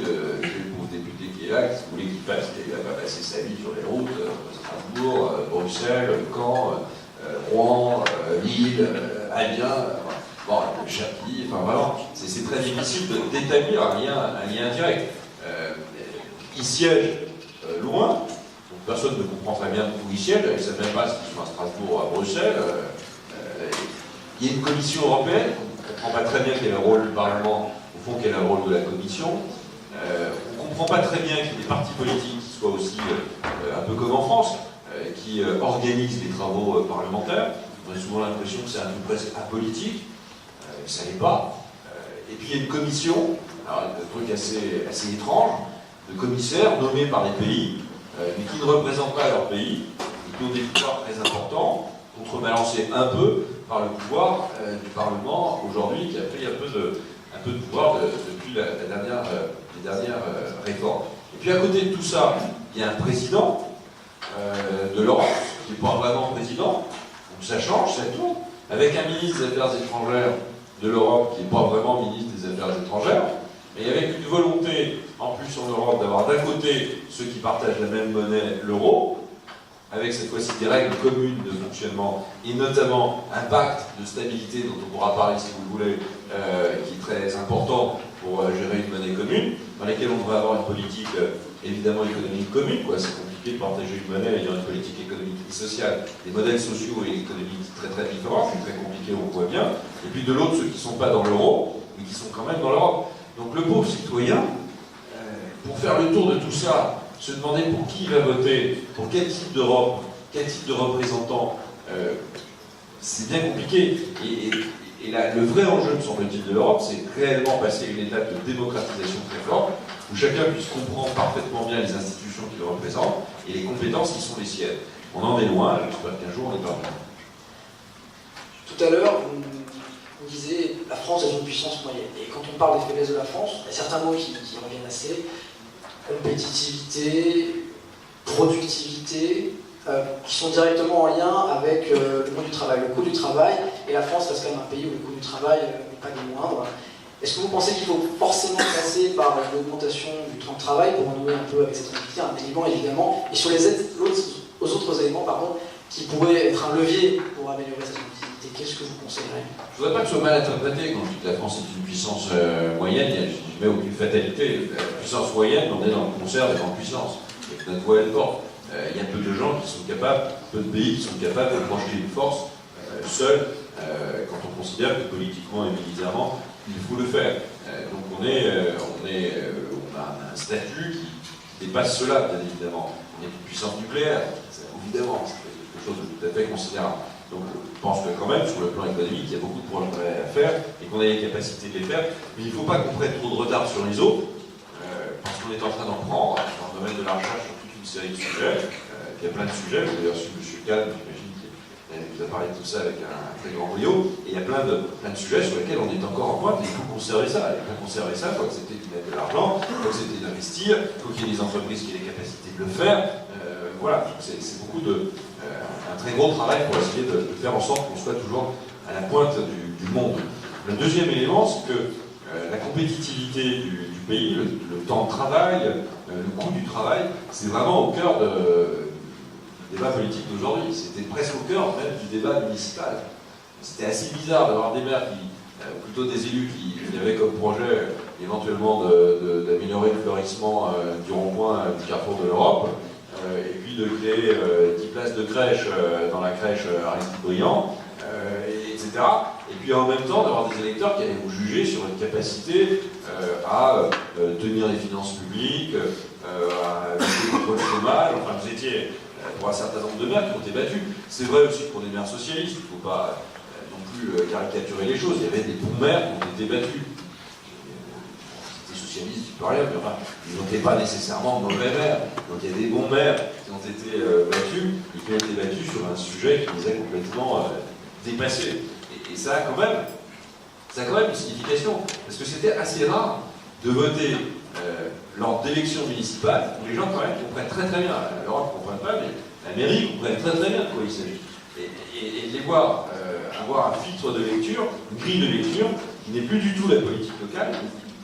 J'ai le pauvre député qui est là, si vous voulez qu'il passe, il va pas passer sa vie sur les routes. Strasbourg, Bruxelles, Caen, Rouen, Lille, Amiens. Bon, le Chapi, enfin vraiment, c'est très difficile d'établir un lien direct. Il siège loin, donc personne ne comprend très bien où il siège, ils ne savent même pas s'ils sont à Strasbourg ou à Bruxelles. Il y a une commission européenne, on ne comprend pas très bien quel est le rôle du Parlement, au fond quel est le rôle de la commission. On ne comprend pas très bien qu'il y ait des partis politiques qui soient aussi, un peu comme en France, qui organisent les travaux parlementaires. On a souvent l'impression que c'est un peu presque apolitique. Ça n'est pas. Et puis il y a une commission, alors, un truc assez étrange, de commissaires nommés par les pays, mais qui ne représentent pas leur pays, et qui ont des pouvoirs très importants, contrebalancés un peu par le pouvoir du Parlement aujourd'hui, qui a pris un peu de pouvoir depuis les dernières réformes. Et puis à côté de tout ça, il y a un président de l'Europe, qui n'est pas vraiment président, donc ça change, ça tourne, avec un ministre des Affaires étrangères de l'Europe qui n'est pas vraiment ministre des Affaires étrangères, mais avec une volonté, en plus en Europe, d'avoir d'un côté ceux qui partagent la même monnaie, l'euro, avec cette fois-ci des règles communes de fonctionnement, et notamment un pacte de stabilité dont on pourra parler si vous le voulez, qui est très important pour gérer une monnaie commune, dans laquelle on devrait avoir une politique évidemment économique commune, quoi, c'est compliqué. compliqué de partager une monnaie ayant une politique économique et sociale, des modèles sociaux et économiques très très différents, c'est très compliqué, on le voit bien. Et puis de l'autre, ceux qui ne sont pas dans l'euro, mais qui sont quand même dans l'Europe. Donc le pauvre citoyen, pour faire le tour de tout ça, se demander pour qui il va voter, pour quel type d'Europe, quel type de représentant, c'est bien compliqué. Et là, le vrai enjeu, me semble-t-il, de l'Europe, c'est réellement passer à une étape de démocratisation très forte, où chacun puisse comprendre parfaitement bien les institutions qui le représentent et les compétences qui sont les siennes. On en est loin, j'espère qu'un jour on est pas loin. Tout à l'heure, vous disiez la France est une puissance moyenne. Et quand on parle des faiblesses de la France, il y a certains mots qui reviennent assez. Compétitivité, productivité, qui sont directement en lien avec le monde du travail. Le coût du travail, et la France reste quand même un pays où le coût du travail n'est pas des moindres. Est-ce que vous pensez qu'il faut forcément passer par l'augmentation du temps de travail pour renouer un peu avec cette activité, un élément évidemment, et sur les aux autres éléments qui pourraient être un levier pour améliorer cette activité? Qu'est-ce que vous conseillerez? Je ne voudrais pas que ce soit mal interprété quand je dis que la France est une puissance moyenne, je ne mets aucune fatalité. La puissance moyenne, on est dans le concert des grandes puissances, et que notre voix elle porte. Il y a peu de gens qui sont capables, peu de pays qui sont capables de projeter une force seule quand on considère que politiquement et militairement, il faut le faire. Donc on a un statut qui dépasse cela, bien évidemment. On est une puissance nucléaire, évidemment, c'est quelque chose de tout à fait considérable. Donc je pense que quand même, sur le plan économique, il y a beaucoup de progrès à faire et qu'on a les capacités de les faire. Mais il ne faut pas qu'on prenne trop de retard sur les autres, parce qu'on est en train d'en prendre dans le domaine de la recherche sur toute une série de sujets. Il y a plein de sujets, vous avez reçu M. Kahn, j'imagine qu'il vous a parlé de tout ça avec un très grand brio, et il y a plein de sujets sur lesquels on est encore en pointe, et il faut conserver ça. Et pour conserver ça, il faut accepter d'y mettre de l'argent, il faut accepter d'investir, il faut qu'il y ait des entreprises qui aient les capacités de le faire. Voilà, c'est beaucoup un très gros travail pour essayer de faire en sorte qu'on soit toujours à la pointe du monde. Le deuxième élément, c'est que la compétitivité du pays, le temps de travail, le coût du travail, c'est vraiment au cœur du débat politique d'aujourd'hui. C'était presque au cœur même du débat municipal. C'était assez bizarre d'avoir des maires plutôt des élus qui avaient comme projet éventuellement d'améliorer le fleurissement du rond-point du carrefour de l'Europe, et puis de créer 10 places de crèche dans la crèche Aristide Briand, etc. Et puis en même temps d'avoir des électeurs qui allaient vous juger sur une capacité à tenir les finances publiques, à lutter contre le chômage. Enfin, vous étiez pour un certain nombre de maires qui ont été battus. C'est vrai aussi pour des maires socialistes, il ne faut pas non plus caricaturer les choses. Il y avait des bons maires qui ont été battus. C'était socialiste, tu peux rien, mais enfin, ils n'étaient pas nécessairement de mauvais maires. Donc il y a des bons maires qui ont été battus et qui ont été battus sur un sujet qui les a complètement dépassés. Et ça a quand même une signification, parce que c'était assez rare de voter lors d'élections municipales où les gens quand même comprennent très très bien, l'Europe ne comprenne pas, mais la mairie comprenne très très bien de quoi il s'agit. Et de les voir avoir un filtre de lecture, une grille de lecture, qui n'est plus du tout la politique locale,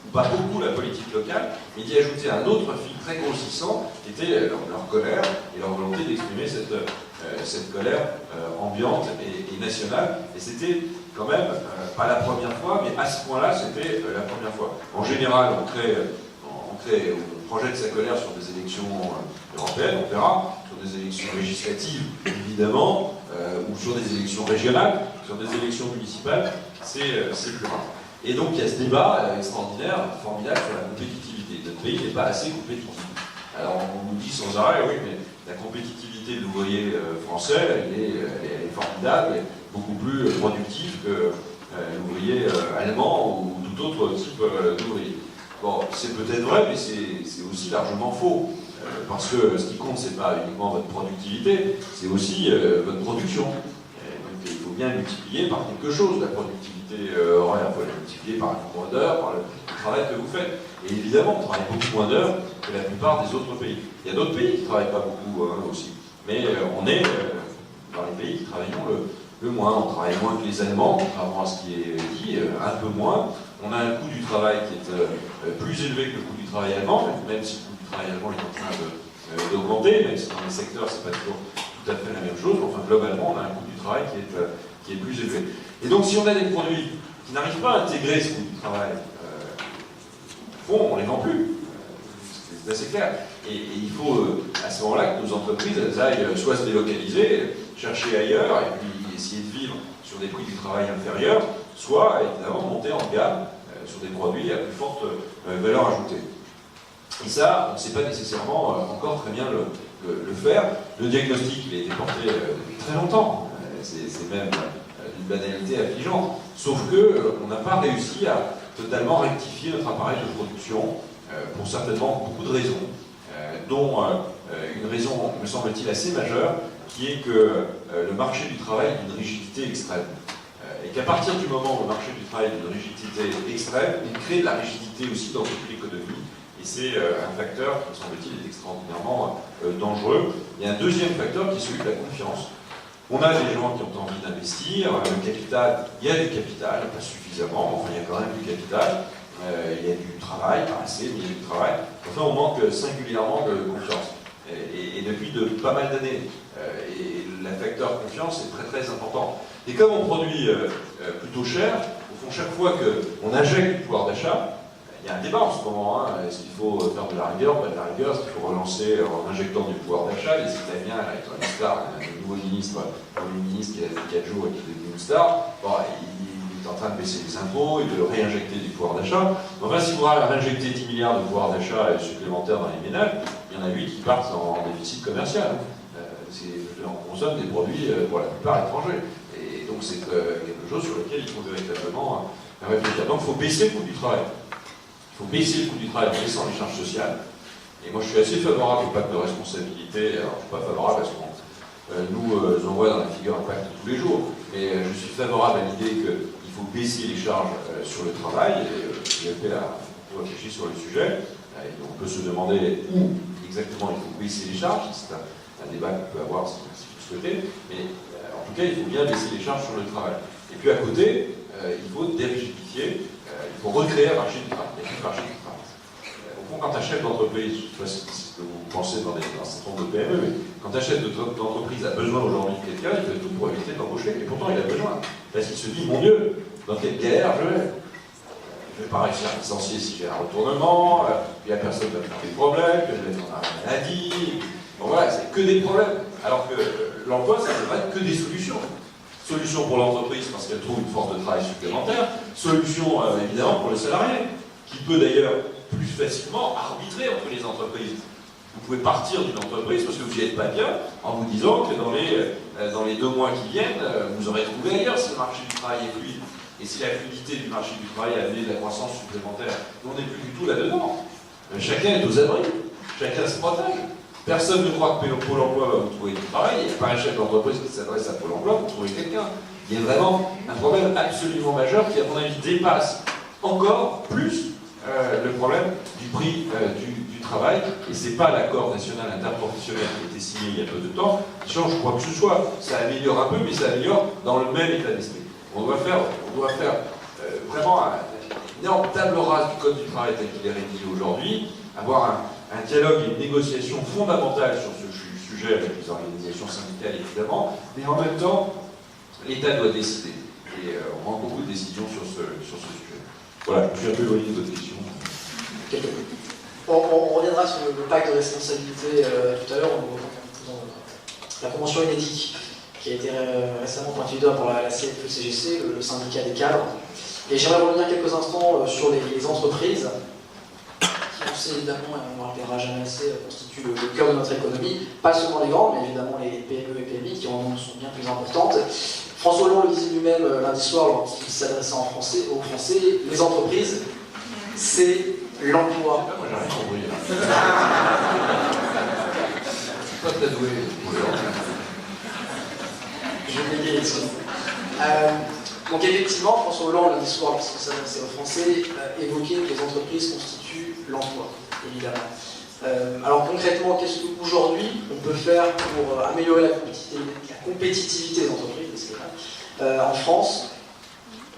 ou pas beaucoup la politique locale, mais d'y ajouter un autre fil très grossissant, qui était leur colère et leur volonté d'exprimer cette colère ambiante et nationale. Et c'était quand même pas la première fois, mais à ce point-là, c'était la première fois. En général, on projette sa colère sur des élections européennes, on verra, sur des élections législatives, évidemment, ou sur des élections régionales, sur des élections municipales, c'est plus rare. Et donc il y a ce débat extraordinaire, formidable sur la compétitivité. Notre pays n'est pas assez compétitif. Alors on nous dit sans arrêt, oui, mais la compétitivité de l'ouvrier français, elle est formidable, et beaucoup plus productif que l'ouvrier allemand ou tout autre type d'ouvrier. Bon, c'est peut-être vrai, mais c'est aussi largement faux. Parce que ce qui compte, c'est pas uniquement votre productivité, c'est aussi votre production. Donc il faut bien multiplier par quelque chose la productivité horaire. Il faut la multiplier par un nombre d'heures, par le travail que vous faites. Et évidemment, on travaille beaucoup moins d'heures que la plupart des autres pays. Il y a d'autres pays qui ne travaillent pas beaucoup aussi. Mais on est dans les pays qui travaillent le moins. On travaille moins que les Allemands, contrairement à ce qui est dit, un peu moins. On a un coût du travail qui est plus élevé que le coût du travail allemand, même si le coût du travail allemand est en train d'augmenter, même si dans les secteurs c'est pas toujours tout à fait la même chose. Enfin, globalement, on a un coût du travail qui est plus élevé. Et donc, si on a des produits qui n'arrivent pas à intégrer ce coût du travail, on ne les vend plus. C'est assez clair. Et il faut à ce moment-là que nos entreprises elles aillent soit se délocaliser, chercher ailleurs, et puis essayer de vivre sur des prix du travail inférieurs, soit évidemment monter en gamme sur des produits à plus forte valeur ajoutée. Et ça, on ne sait pas nécessairement encore très bien le faire. Le diagnostic, il a été porté depuis très longtemps. C'est même une banalité affligeante. Sauf qu'on n'a pas réussi à totalement rectifier notre appareil de production pour certainement beaucoup de raisons, dont une raison, me semble-t-il, assez majeure, qui est que le marché du travail est d'une rigidité extrême. Et qu'à partir du moment où le marché du travail est d'une rigidité extrême, il crée de la rigidité aussi dans toute l'économie. Et c'est un facteur qui, me semble-t-il, est extraordinairement dangereux. Il y a un deuxième facteur qui est celui de la confiance. On a des gens qui ont envie d'investir, le capital, il y a du capital, pas suffisamment, mais enfin il y a quand même du capital, il y a du travail, pas assez, mais il y a du travail. Enfin on manque singulièrement de confiance. Et depuis de pas mal d'années. Et le facteur confiance est très très important. Et comme on produit plutôt cher, au fond chaque fois qu'on injecte du pouvoir d'achat, il y a un débat en ce moment, hein. Est-ce qu'il faut faire de la rigueur, pas de la rigueur, est-ce qu'il faut relancer en injectant du pouvoir d'achat? Les Italiens, avec une star, un nouveau ministre, Premier ministre qui a fait 4 jours et qui est devenu une star, bon, il est en train de baisser les impôts et de réinjecter du pouvoir d'achat. Enfin, si vous réinjectez 10 milliards de pouvoir d'achat supplémentaires dans les ménages, il y en a 8 qui partent en déficit commercial. On consomme des produits pour la plupart étrangers. Et donc c'est quelque chose sur lequel il faut véritablement réfléchir. Donc il faut baisser le coût du travail. Il faut baisser le coût du travail en baissant les charges sociales. Et moi, je suis assez favorable au pacte de responsabilité. Alors, je ne suis pas favorable parce qu'on nous envoie dans la figure un pacte tous les jours. Mais je suis favorable à l'idée qu'il faut baisser les charges sur le travail. Et l'IFP a réfléchi sur le sujet. Et on peut se demander où exactement il faut baisser les charges. C'est un débat qu'on peut avoir si vous le souhaitez. Mais en tout cas, il faut bien baisser les charges sur le travail. Et puis à côté, il faut dérigidifier. Il faut recréer un marché du travail. Il y a plus de marché du travail. Au fond, quand tu achètes d'entreprise, je ne sais pas si c'est ce que vous pensez dans un certain nombre de PME, mais quand tu achètes d'entreprise a besoin aujourd'hui de quelqu'un, il fait tout pour éviter d'embaucher. Et pourtant, il a besoin. Parce qu'il se dit, mon Dieu, dans quelle galère je vais. Je ne vais pas réussir à licencier si j'ai un retournement, puis la personne va me faire des problèmes, que je vais être en arrêt maladie. Bon voilà, c'est que des problèmes. Alors que l'emploi, ça ne peut pas être que des solutions. Solution pour l'entreprise parce qu'elle trouve une force de travail supplémentaire. Solution évidemment pour le salarié, qui peut d'ailleurs plus facilement arbitrer entre les entreprises. Vous pouvez partir d'une entreprise parce que vous n'y êtes pas bien en vous disant que dans les 2 mois qui viennent, vous aurez trouvé ailleurs si le marché du travail est fluide. Et si la fluidité du marché du travail a amené de la croissance supplémentaire, on n'est plus du tout là-dedans. Chacun est aux abris, chacun se protège. Personne ne croit que Pôle emploi va vous trouver du travail, il n'y a pas un chef d'entreprise qui s'adresse à Pôle emploi pour trouver quelqu'un. Il y a vraiment un problème absolument majeur qui, à mon avis, dépasse encore plus le problème du prix du travail. Et ce n'est pas l'accord national interprofessionnel qui a été signé il y a peu de temps qui change quoi que ce soit. Ça améliore un peu, mais ça améliore dans le même état d'esprit. On doit faire vraiment une énorme table rase du Code du travail tel qu'il est rédigé aujourd'hui, avoir un dialogue et une négociation fondamentale sur ce sujet avec les organisations syndicales évidemment, mais en même temps, l'État doit décider. Et on manque beaucoup de décisions sur ce sujet. Voilà, je suis un peu éloigné de votre question. On reviendra sur le pacte de responsabilité tout à l'heure en faisant la convention UNEDIC qui a été récemment pointée du doigt par la CFE-CGC, le syndicat des cadres. Et j'aimerais revenir quelques instants sur les entreprises. On sait évidemment, et on ne le rappellera jamais assez, constituent le cœur de notre économie, pas seulement les grandes, mais évidemment les PME et PMI qui en sont bien plus importantes. François Hollande le disait lui-même lundi soir lorsqu'il s'adressait aux Français, les entreprises, c'est l'emploi. Moi j'ai rien compris. Je suis pas très doué. Je vais m'aider ici. Donc effectivement, François Hollande lundi soir lorsqu'il s'adressait aux Français évoquait que les entreprises constituent l'emploi, évidemment. Alors concrètement, qu'est-ce qu'aujourd'hui on peut faire pour améliorer la compétitivité des entreprises en France?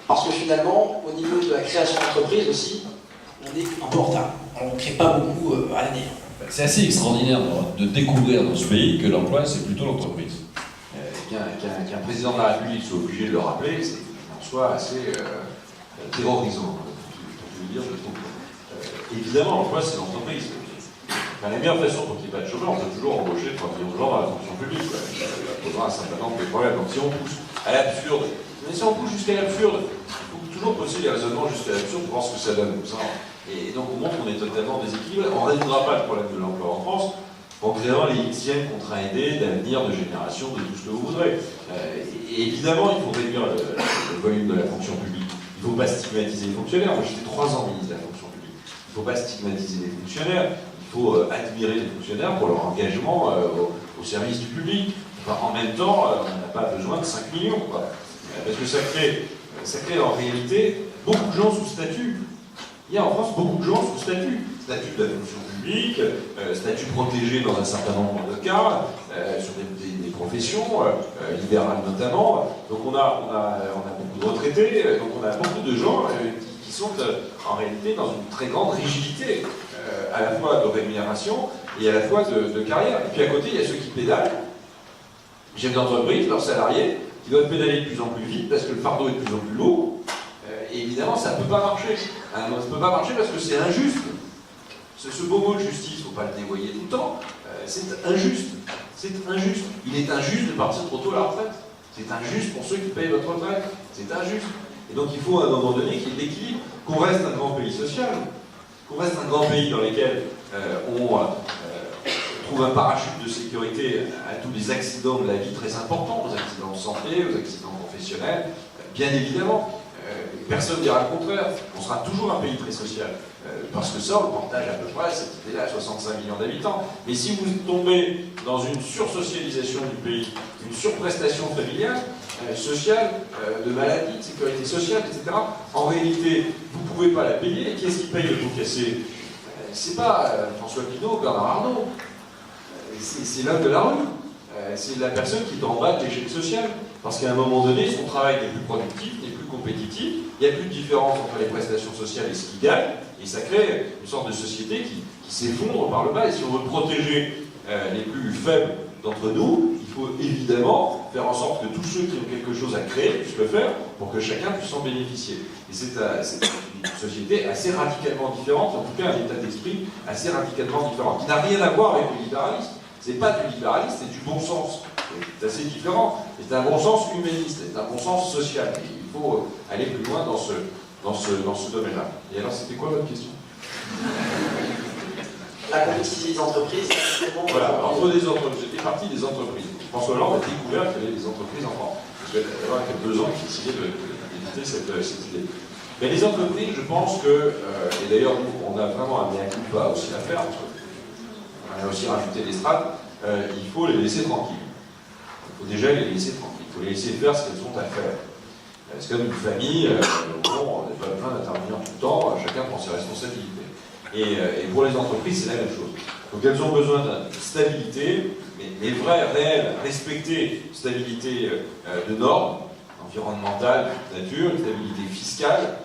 Parce que finalement, au niveau de la création d'entreprises aussi, on est un peu en retard. On ne crée pas beaucoup à l'année. C'est assez extraordinaire de découvrir dans ce pays que l'emploi, c'est plutôt l'entreprise. Qu'un président de la République soit obligé de le rappeler, c'est en soi assez terrorisant, pour tout vous dire, je trouve. Évidemment, l'emploi, c'est l'entreprise. Enfin, la meilleure façon pour qu'il n'y ait pas de chômage, on peut toujours embaucher 3 millions de gens dans la fonction publique. Quoi. Ça posera un certain nombre de problèmes. Donc si on pousse à l'absurde, mais si on pousse jusqu'à l'absurde, il faut toujours pousser les raisonnements jusqu'à l'absurde pour voir ce que ça donne. Et donc on montre qu'on est totalement déséquilibré. On ne résoudra pas le problème de l'emploi en France en créant les Xième contrats aidés d'avenir, de génération, de tout ce que vous voudrez. Et évidemment, il faut réduire le volume de la fonction publique. Il ne faut pas stigmatiser les fonctionnaires. Moi, j'étais 3 ans ministre de la fonction publique. Il ne faut pas stigmatiser les fonctionnaires. Il faut admirer les fonctionnaires pour leur engagement au service du public. Enfin, en même temps, on n'a pas besoin de 5 millions. Quoi. Parce que ça crée en réalité beaucoup de gens sous statut. Il y a en France beaucoup de gens sous statut. Statut de la fonction publique, statut protégé dans un certain nombre de cas, sur des professions, libérales notamment. Donc on a beaucoup de retraités, donc on a beaucoup de gens qui sont en réalité dans une très grande rigidité, à la fois de rémunération et à la fois de carrière. Et puis à côté, il y a ceux qui pédalent, les chefs d'entreprise, leurs salariés, qui doivent pédaler de plus en plus vite parce que le fardeau est de plus en plus lourd. Et évidemment, ça ne peut pas marcher. Ça ne peut pas marcher parce que c'est injuste. Ce beau mot de justice, il ne faut pas le dévoyer tout le temps, c'est injuste. C'est injuste. Il est injuste de partir trop tôt à la retraite. C'est injuste pour ceux qui payent votre retraite. C'est injuste. Et donc il faut à un moment donné qu'il y ait de l'équilibre, qu'on reste un grand pays social, qu'on reste un grand pays dans lequel on trouve un parachute de sécurité à tous les accidents de la vie très importants, aux accidents de santé, aux accidents professionnels, bien évidemment. Personne ne dira le contraire. On sera toujours un pays très social. Parce que ça, on le partage à peu près, cette idée-là, à 65 millions d'habitants. Mais si vous tombez dans une sursocialisation du pays, une surprestation familiale, sociale, de maladie, de sécurité sociale, etc., en réalité, vous ne pouvez pas la payer. Et qui est-ce qui paye le pot cassé? C'est pas François Pinault, Bernard Arnault. C'est l'homme de la rue. C'est la personne qui est en bas de l'échelle sociale. Parce qu'à un moment donné, son travail n'est plus productif, n'est plus compétitif, il n'y a plus de différence entre les prestations sociales et ce qu'il gagne, et ça crée une sorte de société qui s'effondre par le bas. Et si on veut protéger les plus faibles d'entre nous, il faut évidemment faire en sorte que tous ceux qui ont quelque chose à créer puissent le faire pour que chacun puisse en bénéficier. Et c'est une société assez radicalement différente, en tout cas un état d'esprit assez radicalement différent, qui n'a rien à voir avec le libéralisme. C'est pas du libéralisme, c'est du bon sens. C'est assez différent. C'est un bon sens humaniste, c'est un bon sens social. Et il faut aller plus loin dans ce domaine-là. Et alors, c'était quoi votre question? La compétitivité des entreprises. Voilà, entre des entreprises, j'étais parti des entreprises. François Hollande a découvert qu'il y avait des entreprises en France. Parce qu'il y a quelques 2 ans qu'il essayait d'éviter cette idée. Mais les entreprises, je pense que, et d'ailleurs, nous, on a vraiment un mea culpa aussi à faire, parce qu'on a aussi rajouté des strates, il faut les laisser tranquilles. Il faut déjà les laisser tranquilles. Il faut les laisser faire ce qu'elles ont à faire. C'est comme une famille, on n'est pas besoin d'intervenir tout le temps, chacun prend ses responsabilités. Et pour les entreprises, c'est la même chose. Donc elles ont besoin de stabilité, mais vraie, réelle, respecter stabilité de normes, environnementales, de nature, une stabilité fiscale,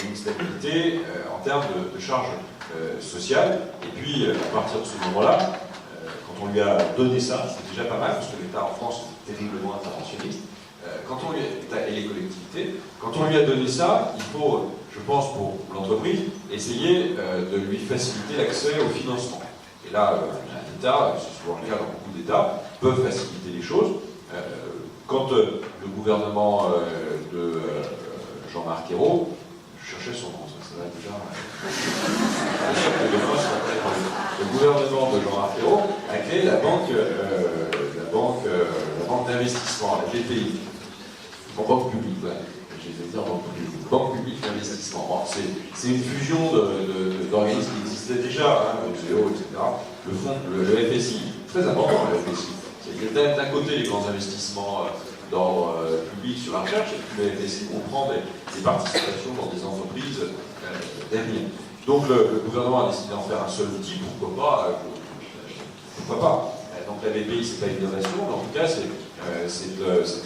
une stabilité en termes de charges sociales. Et puis, à partir de ce moment-là, quand on lui a donné ça, c'est déjà pas mal, parce que l'État en France est terriblement interventionniste, l'État et les collectivités, quand on lui a donné ça, il faut, je pense, pour l'entreprise, essayer de lui faciliter l'accès au financement. Et là, l'État, c'est souvent le cas dans beaucoup d'États, peuvent faciliter les choses. Quand le gouvernement de Jean-Marc Ayrault, je cherchais son nom, ça va déjà... Le gouvernement de Jean-Marc Ayrault a créé la banque d'investissement, la GPI, en banque publique, banque publique d'investissement. Bon, c'est une fusion d'organismes qui existaient déjà, le CEO, etc. Le FSI, très important le FSI. C'est d'un côté les grands investissements d'ordre public sur la recherche, et puis le FSI comprend des participations dans des entreprises d'avenir. Donc le gouvernement a décidé d'en faire un seul outil, pourquoi pas. Donc la BPI, c'est pas une innovation, mais en tout cas c'est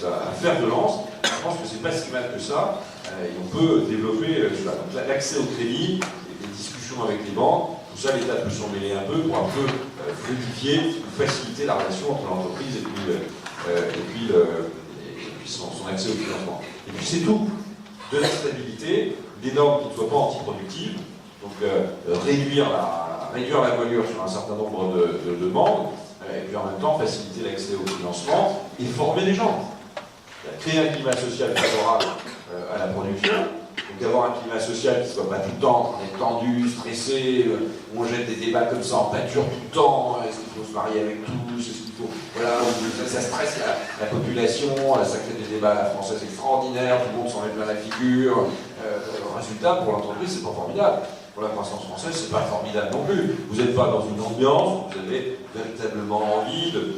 un fer de lance. Je pense que c'est pas si mal que ça, et on peut développer l'accès au crédit, des discussions avec les banques, tout ça l'État peut s'en mêler un peu pour un peu fluidifier ou faciliter la relation entre l'entreprise et puis son accès au financement. Et puis c'est tout, de la stabilité, des normes qui ne soient pas antiproductives, donc réduire réduire la voilure sur un certain nombre de demandes, et puis en même temps faciliter l'accès au financement et former les gens. Créer un climat social favorable à la production, donc avoir un climat social qui ne soit pas tout le temps tendu, stressé, où on jette des débats comme ça en pâture tout le temps, est-ce qu'il faut se marier avec tous, est-ce qu'il faut... Voilà, ça stresse la population, ça crée des débats à la française extraordinaires, tout le monde s'en met plein la figure. Le résultat, pour l'entreprise, c'est pas formidable. Pour la croissance française, c'est pas formidable non plus. Vous n'êtes pas dans une ambiance où vous avez véritablement envie de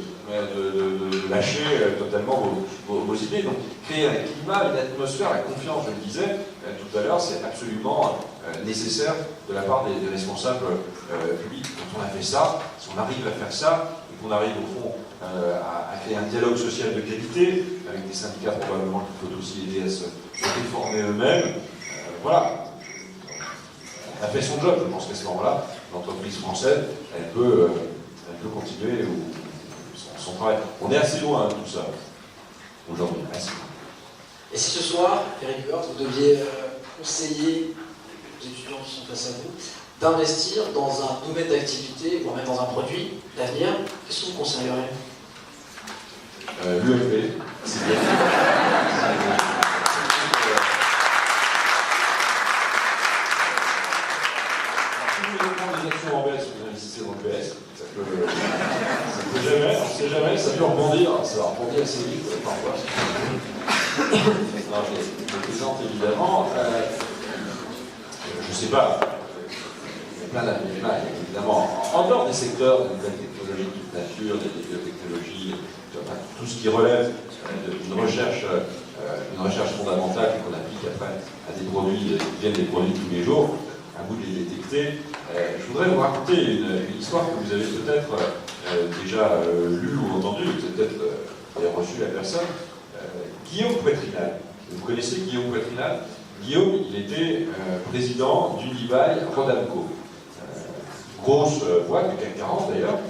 lâcher totalement vos idées. Donc, créer un climat, une atmosphère, la confiance, je le disais tout à l'heure, c'est absolument nécessaire de la part des responsables publics. Quand on a fait ça, si on arrive à faire ça, et qu'on arrive au fond à créer un dialogue social de qualité, avec des syndicats probablement qu'il faut aussi aider à se réformer eux-mêmes, voilà. Elle a fait son job, je pense qu'à ce moment-là, l'entreprise française, elle peut continuer son travail. On est assez loin de tout ça, aujourd'hui, assez loin. Et si ce soir, Eric Woerth, vous deviez conseiller aux étudiants qui sont face à vous d'investir dans un domaine d'activité, voire même dans un produit d'avenir, qu'est-ce que vous conseilleriez? L'UFP, c'est bien. En baisse, vous investissez dans le PS, ça peut jamais, on ne sait jamais, ça peut rebondir, ça va rebondir assez vite parfois. Non, je plaisante évidemment. Je ne sais pas, il y a plein d'aménagements, évidemment, en dehors des secteurs de nouvelles technologies de toute nature, des biotechnologies, tout ce qui relève d'une recherche fondamentale qu'on applique après à des produits qui viennent des produits de tous les jours. À vous de les détecter. Je voudrais vous raconter une histoire que vous avez peut-être déjà lue ou entendue, peut-être reçu la personne. Guillaume Poitrinal. Vous connaissez Guillaume Poitrinal? Guillaume, il était président d'Unibail Rodamco. Grosse boîte, du CAC 40 d'ailleurs,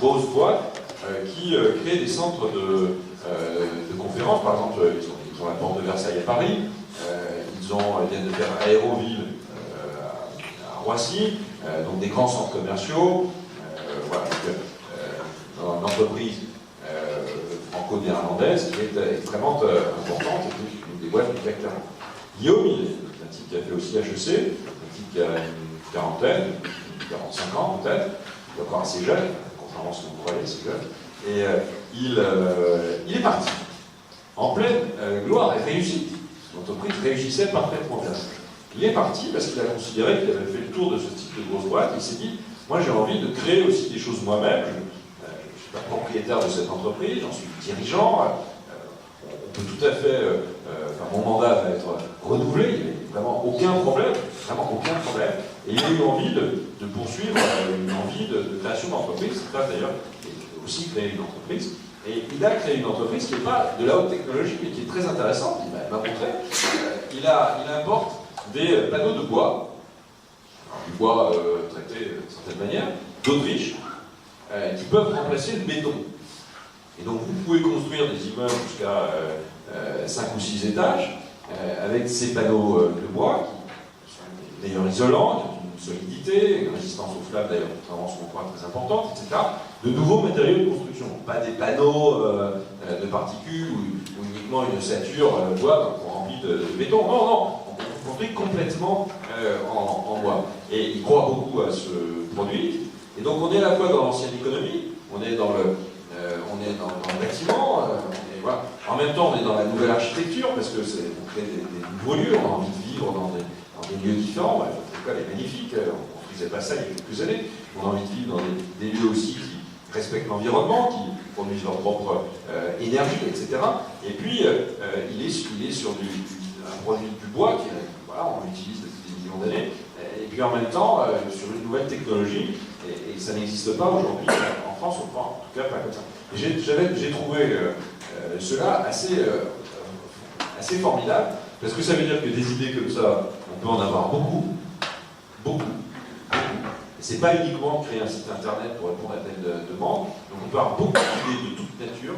grosse boîte qui crée des centres de conférences. Par exemple, ils ont la porte de Versailles à Paris, ils viennent de faire Aéroville Roissy, donc des grands centres commerciaux, voilà, une entreprise franco-néerlandaise qui est extrêmement importante, et une des boîtes du CAC 40. Guillaume, il est un type qui a fait aussi HEC, un type qui a une quarantaine, 45 ans peut-être, il est encore assez jeune, contrairement à ce que vous croyez, assez jeune, et il est parti, en pleine gloire et réussite. L'entreprise réussissait parfaitement bien. Il est parti parce qu'il a considéré qu'il avait fait le tour de ce type de grosse boîte. Il s'est dit, moi j'ai envie de créer aussi des choses moi-même. Je ne suis pas propriétaire de cette entreprise, j'en suis dirigeant. On peut tout à fait, mon mandat va être renouvelé, il n'y a vraiment aucun problème, Et il a eu envie de poursuivre une envie de création d'entreprise. C'est pas d'ailleurs aussi créer une entreprise. Et il a créé une entreprise qui n'est pas de la haute technologie, mais qui est très intéressante. Il m'a montré. Il importe des panneaux de bois, du bois traité d'une certaine manière, d'Autriche, qui peuvent remplacer le béton. Et donc vous pouvez construire des immeubles jusqu'à 5 ou 6 étages avec ces panneaux de bois qui sont d'ailleurs isolants, qui ont une solidité, une résistance aux flammes d'ailleurs, contrairement à ce qu'on croit, très importante, etc. De nouveaux matériaux de construction, pas des panneaux de particules ou uniquement une ossature bois remplie de béton. Non, non, on construit complètement en bois. Et il croit beaucoup à ce produit. Et donc on est à la fois dans l'ancienne économie, on est dans le bâtiment, voilà. En même temps on est dans la nouvelle architecture, parce que on crée des nouveaux lieux, on a envie de vivre dans des lieux différents. Bref, l'école est magnifique, on ne faisait pas ça il y a quelques années. On a envie de vivre dans des lieux aussi qui respectent l'environnement, qui produisent leur propre énergie, etc. Et puis il est sur un produit du bois qui on l'utilise depuis des millions d'années, et puis en même temps sur une nouvelle technologie, et ça n'existe pas aujourd'hui en France, en tout cas pas comme ça. J'ai trouvé cela assez formidable, parce que ça veut dire que des idées comme ça, on peut en avoir beaucoup. Et c'est pas uniquement créer un site internet pour répondre à telle demande, donc on peut avoir beaucoup d'idées de toute nature,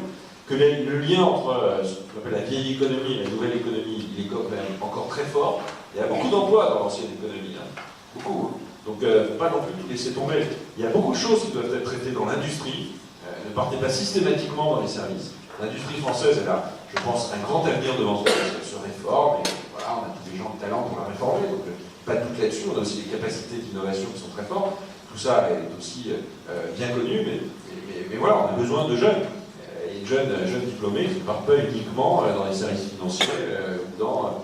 que le lien entre ce qu'on appelle la vieille économie et la nouvelle économie, il est quand même encore très fort. Il y a beaucoup d'emplois dans l'ancienne économie, beaucoup. Donc, il ne faut pas non plus tout laisser tomber. Il y a beaucoup de choses qui doivent être traitées dans l'industrie. Ne partez pas systématiquement dans les services. L'industrie française, elle a, je pense, un grand avenir devant soi, parce qu'elle se réforme, et voilà, on a tous les gens de talent pour la réformer, donc pas de doute là-dessus, on a aussi des capacités d'innovation qui sont très fortes. Tout ça est aussi bien connu, mais voilà, on a besoin de jeunes. Et de jeunes diplômés qui ne partent pas uniquement dans les services financiers ou dans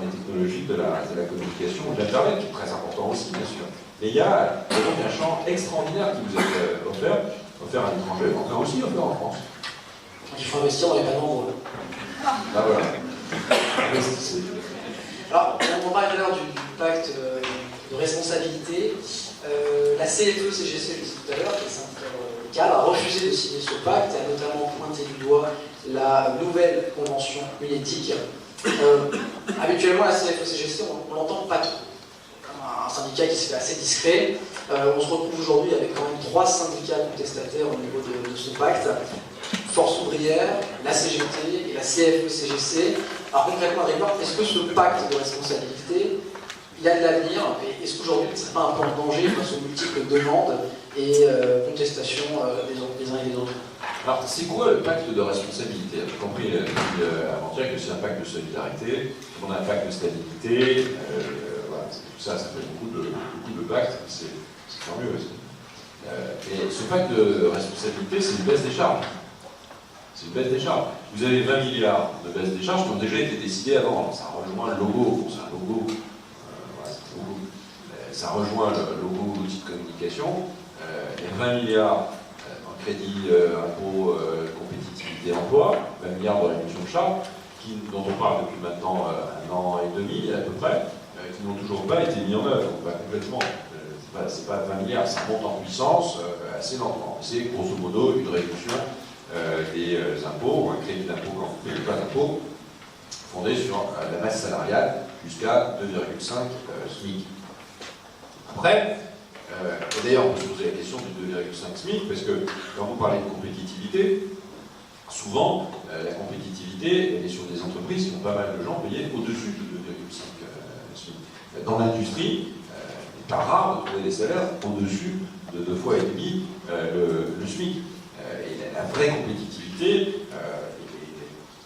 les technologies de la communication ou de l'Internet, qui est très important aussi, bien sûr. Mais il y a donc un champ extraordinaire qui vous est offert à l'étranger, encore aussi offert en France. Il faut investir dans les panneaux rôles. Là, voilà. Investissez. Alors, on parlait tout à l'heure du pacte de responsabilité. La CFE-CGC, je disais tout à l'heure, qui est syndical, a refusé de signer ce pacte, a notamment pointé du doigt la nouvelle convention UNEDIC. Habituellement, la CFE-CGC, on l'entend pas trop. Un syndicat qui se fait assez discret. On se retrouve aujourd'hui avec quand même 3 syndicats contestataires au niveau de ce pacte. Force ouvrière, la CGT et la CFE-CGC. Alors concrètement, est-ce que ce pacte de responsabilité, il y a de l'avenir? Et est-ce qu'aujourd'hui, ce n'est pas un peu en danger face aux multiples demandes et contestations des uns et des autres? Alors, c'est quoi le pacte de responsabilité? J'ai compris avant-hier que c'est un pacte de solidarité, on a un pacte de stabilité, voilà, tout ça, ça fait beaucoup de pactes, c'est tant mieux aussi. Et ce pacte de responsabilité, c'est une baisse des charges. C'est une baisse des charges. Vous avez 20 milliards de baisse des charges qui ont déjà été décidés avant. Ça rejoint le logo, c'est un logo, voilà, c'est un logo. Ça rejoint le logo d'outils de communication. Il y a 20 milliards en crédit, impôt, compétitivité, emploi, 20 milliards de réduction de charges, dont on parle depuis maintenant 1 an et demi à peu près, qui n'ont toujours pas été mis en œuvre. Donc, complètement. C'est pas 20 milliards, ça monte en puissance assez lentement. C'est grosso modo une réduction des impôts, ou un crédit d'impôt quand vous ne payez pas d'impôt, fondé sur la masse salariale jusqu'à 2,5 SMIC. Après, et d'ailleurs on peut se poser la question du 2,5 SMIC, parce que quand vous parlez de compétitivité, souvent la compétitivité elle est sur des entreprises qui ont pas mal de gens payés au-dessus de 2,5 SMIC. Dans l'industrie, il n'est pas rare de trouver des salaires au-dessus de 2,5 fois le SMIC. Et la vraie compétitivité,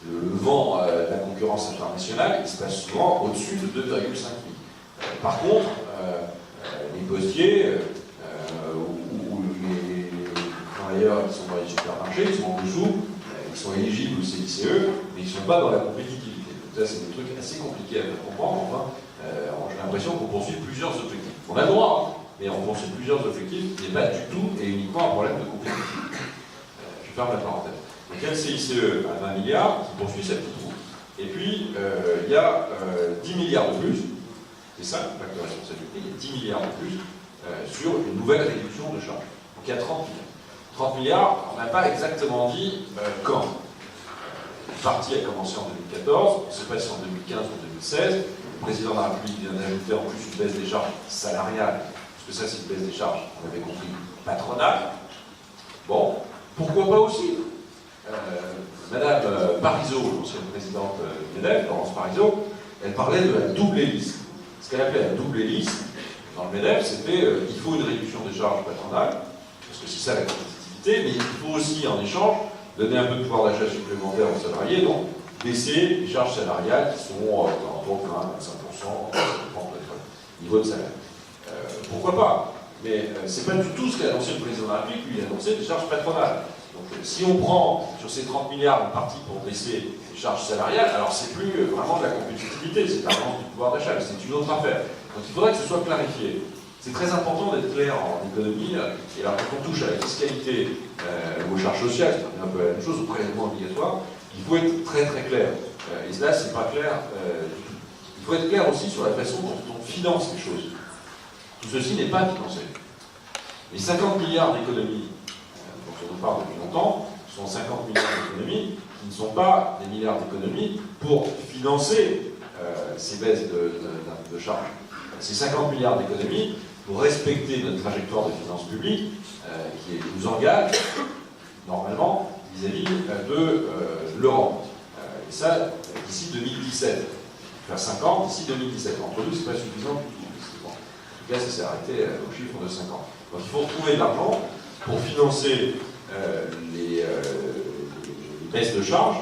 le vent de la concurrence internationale, il se passe souvent au-dessus de 2,5 SMIC. Par contre, les postiers ou les travailleurs qui sont dans les supermarchés, ils sont en dessous, ils sont éligibles au CICE, mais ils ne sont pas dans la compétitivité. Donc ça, c'est des trucs assez compliqués à faire comprendre. Enfin, j'ai l'impression qu'on poursuit plusieurs objectifs. On a le droit, mais on poursuit plusieurs objectifs qui n'est pas du tout et uniquement un problème de compétitivité. Je ferme la parenthèse. Donc il y a le CICE à 20 milliards qui poursuit cette petite roue. Et puis, il y a 10 milliards de plus, c'est ça le pacte de responsabilité, il y a 10 milliards de plus sur une nouvelle réduction de charges. Donc il y a 30 milliards. 30 milliards, on n'a pas exactement dit quand. Le parti a commencé en 2014, on ne sait pas si en 2015 ou 2016. Le président de la République vient d'ajouter en plus une baisse des charges salariales, parce que ça c'est une baisse des charges, on avait compris, patronales. Bon, pourquoi pas aussi Madame Parisot, l'ancienne présidente du MEDEF, Laurence Parisot, elle parlait de la double hélice. Ce qu'elle appelait la double hélice dans le MEDEF, c'était il faut une réduction des charges patronales, parce que c'est ça la compétitivité, mais il faut aussi en échange donner un peu de pouvoir d'achat supplémentaire aux salariés, donc baisser les charges salariales qui sont autour de 20-25% du niveau de salaire. Pourquoi pas? Mais c'est pas du tout ce qu'a annoncé le président de la République, lui il a annoncé des charges patronales. Donc si on prend sur ces 30 milliards une partie pour baisser les charges salariales, alors c'est plus vraiment de la compétitivité, c'est vraiment du pouvoir d'achat, mais c'est une autre affaire. Donc il faudrait que ce soit clarifié. C'est très important d'être clair en économie, et alors quand on touche à la fiscalité, aux charges sociales, c'est un peu la même chose, au prélèvement obligatoire, il faut être très très clair. Et là, c'est pas clair du tout. Il faut être clair aussi sur la façon dont on finance les choses. Tout ceci n'est pas financé. Les 50 milliards d'économies dont on nous parle depuis longtemps sont 50 milliards d'économies qui ne sont pas des milliards d'économies pour financer ces baisses de charges. C'est 50 milliards d'économies pour respecter notre trajectoire de finances publiques qui nous engage normalement vis-à-vis de l'Europe. Et ça, d'ici 2017. Faire 50 d'ici 2017. Entre nous, c'est pas suffisant du tout. tout cas, ça s'est arrêté au chiffre de 5 ans. Donc il faut retrouver de l'argent pour financer les baisses de charges,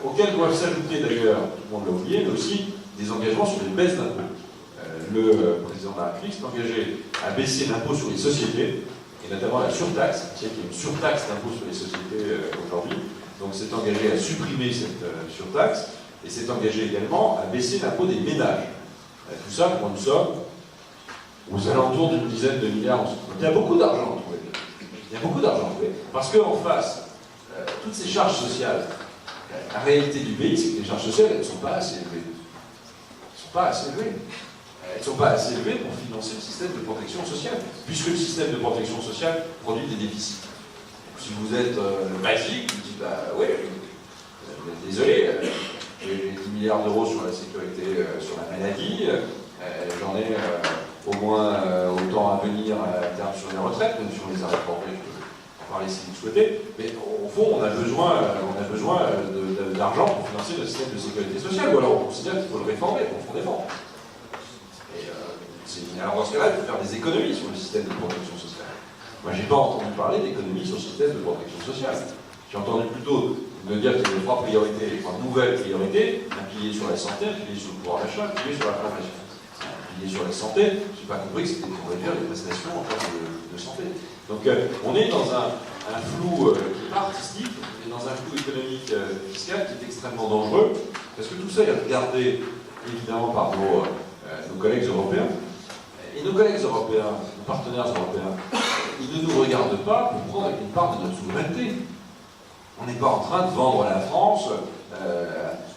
auxquelles doivent s'ajouter d'ailleurs, tout le monde l'a oublié, mais aussi des engagements sur les baisses d'impôts. Le président de la République s'est engagé à baisser l'impôt sur les sociétés, et notamment la surtaxe. Il y a une surtaxe d'impôt sur les sociétés aujourd'hui, donc s'est engagé à supprimer cette surtaxe, et s'est engagé également à baisser l'impôt des ménages. Tout ça pour une somme aux alentours d'une dizaine de milliards. Il y a beaucoup d'argent à trouver. Il y a beaucoup d'argent à trouver. Parce qu'en face, toutes ces charges sociales, la réalité du pays, c'est que les charges sociales, elles ne sont pas assez élevées. Elles ne sont pas assez élevées. Elles ne sont pas assez élevées pour financer le système de protection sociale, puisque le système de protection sociale produit des déficits. Si vous êtes basique, vous dites, bah oui, désolé, j'ai 10 milliards d'euros sur la sécurité, sur la maladie, j'en ai au moins autant à venir à terme sur les retraites, même si on les a réformées, je peux en parler si vous le souhaitez, mais au fond, on a besoin d'argent pour financer le système de sécurité sociale, ou alors on considère qu'il faut le réformer profondément. Alors dans ce cas-là, il faut faire des économies sur le système de protection sociale. Moi, je n'ai pas entendu parler d'économies sur le système de protection sociale. J'ai entendu plutôt me dire qu'il y avait 3 priorités, 3 nouvelles priorités, un pilier sur la santé, un pilier sur le pouvoir d'achat, un pilier sur la formation. Un pilier sur la santé, je n'ai pas compris que c'était pour réduire les prestations en termes de santé. Donc on est dans un flou qui n'est pas artistique, on est dans un flou économique fiscal qui est extrêmement dangereux, parce que tout ça est regardé évidemment par nos collègues européens. Et nos collègues européens, nos partenaires européens, ils ne nous regardent pas pour prendre une part de notre souveraineté. On n'est pas en train de vendre la France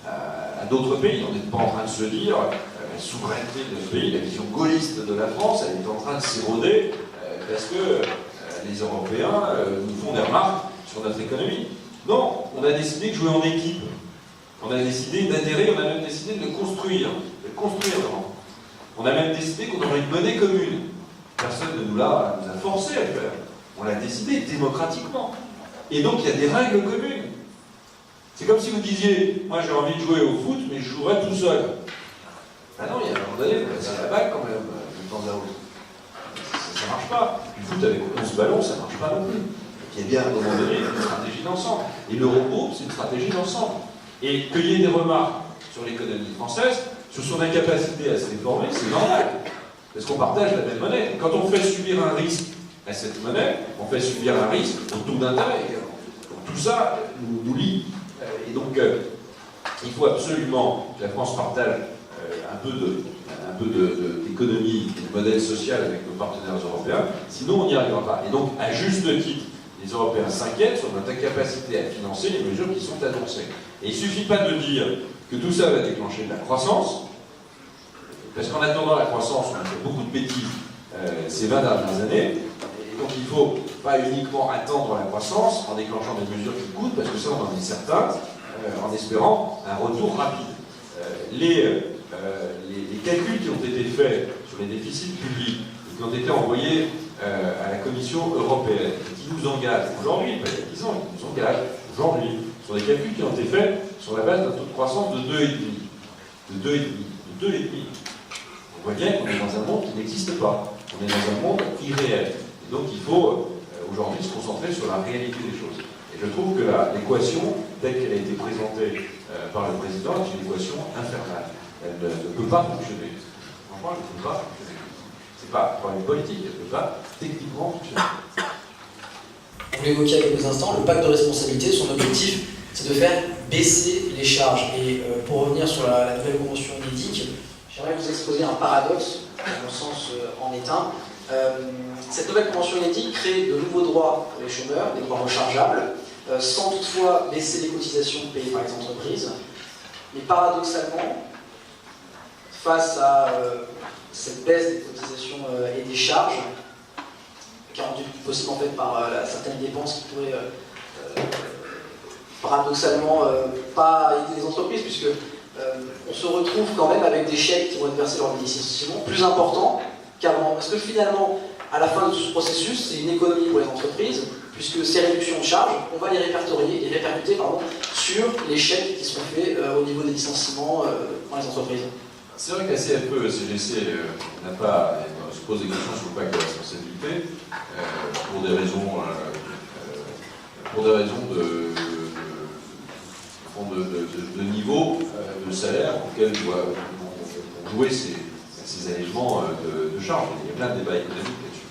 à d'autres pays. On n'est pas en train de se dire la souveraineté de notre pays, la vision gaulliste de la France, elle est en train de s'éroder parce que les Européens nous font des remarques sur notre économie. Non, on a décidé de jouer en équipe. On a décidé d'adhérer, on a même décidé de le construire. Vraiment. On a même décidé qu'on aurait une monnaie commune. Personne ne nous a forcé à le faire. On l'a décidé démocratiquement. Et donc il y a des règles communes. C'est comme si vous disiez, moi j'ai envie de jouer au foot, mais je jouerai tout seul. Ah non, il y a un moment donné, vous passez la balle quand même, de temps à autre. Ça ne marche pas. Du foot avec 11 ballons, ça ne marche pas non plus. Donc il y a bien à un moment donné une stratégie d'ensemble. Et l'Eurogroupe, c'est une stratégie d'ensemble. Et qu'il y ait des remarques sur l'économie française, sur son incapacité à se réformer, c'est normal. Parce qu'on partage la même monnaie. Et quand on fait subir un risque à cette monnaie, on fait subir un risque au taux d'intérêt également. Donc tout ça nous lie. Et donc, il faut absolument que la France partage un peu d'économie et de modèle social avec nos partenaires européens, sinon on n'y arrivera pas. Et donc, à juste titre, les Européens s'inquiètent sur notre incapacité à financer les mesures qui sont annoncées. Et il ne suffit pas de dire que tout ça va déclencher de la croissance, parce qu'en attendant la croissance, on a fait beaucoup de bêtises ces 20 dernières années, et donc il ne faut pas uniquement attendre la croissance en déclenchant des mesures qui coûtent, parce que ça on en est certain, en espérant un retour rapide. Les calculs qui ont été faits sur les déficits publics et qui ont été envoyés à la Commission européenne, et qui nous engagent aujourd'hui, pas il y a 10 ans, qui nous engagent aujourd'hui, sur des calculs qui ont été faits sur la base d'un taux de croissance de 2,5. On voit bien qu'on est dans un monde qui n'existe pas. On est dans un monde irréel. Et donc il faut aujourd'hui se concentrer sur la réalité des choses. Et je trouve que l'équation, telle qu'elle a été présentée par le président, est une équation infernale. Elle ne peut pas fonctionner. Franchement, elle ne peut pas fonctionner. Ce n'est pas un problème politique, elle ne peut pas techniquement fonctionner. Vous l'évoquiez il y a quelques instants, le pacte de responsabilité, son objectif, c'est de faire baisser les charges. Et pour revenir sur la nouvelle convention UNEDIC, j'aimerais vous exposer un paradoxe, à mon sens en est un. Cette nouvelle convention UNEDIC crée de nouveaux droits pour les chômeurs, des droits rechargeables, sans toutefois baisser les cotisations payées par les entreprises. Mais paradoxalement, face à cette baisse des cotisations et des charges, qui est rendue possible en fait par certaines dépenses qui pourraient paradoxalement pas aider les entreprises, puisque on se retrouve quand même avec des chèques qui vont être versés lors des licenciements plus importants qu'avant. Parce que finalement, à la fin de ce processus, c'est une économie pour les entreprises, puisque ces réductions de charges, on va les répercuter sur les chèques qui sont faits au niveau des licenciements dans les entreprises. C'est vrai que la CFE-CGC se pose des questions sur le pacte de responsabilité pour des raisons de niveau de salaire auquel doivent jouer ces allègements de charges. Il y a plein de débats économiques là-dessus.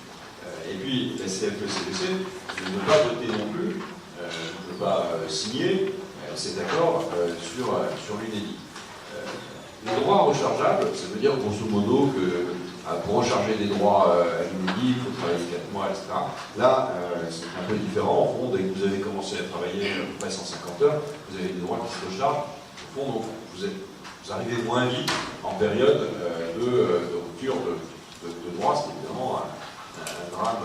Et puis la CFE-CGC ne veut pas voter non plus, ne veut pas signer cet accord sur l'UNEDIC. Les droits rechargeables, ça veut dire grosso modo que pour recharger des droits à l'UNEDIC, il faut travailler 4 mois, etc. Là, c'est un peu différent. Au fond, dès que vous avez commencé à travailler à peu près 150 heures, vous avez des droits qui se rechargent. Au fond, donc, vous arrivez moins vite en période de rupture de droits, ce qui est évidemment un drame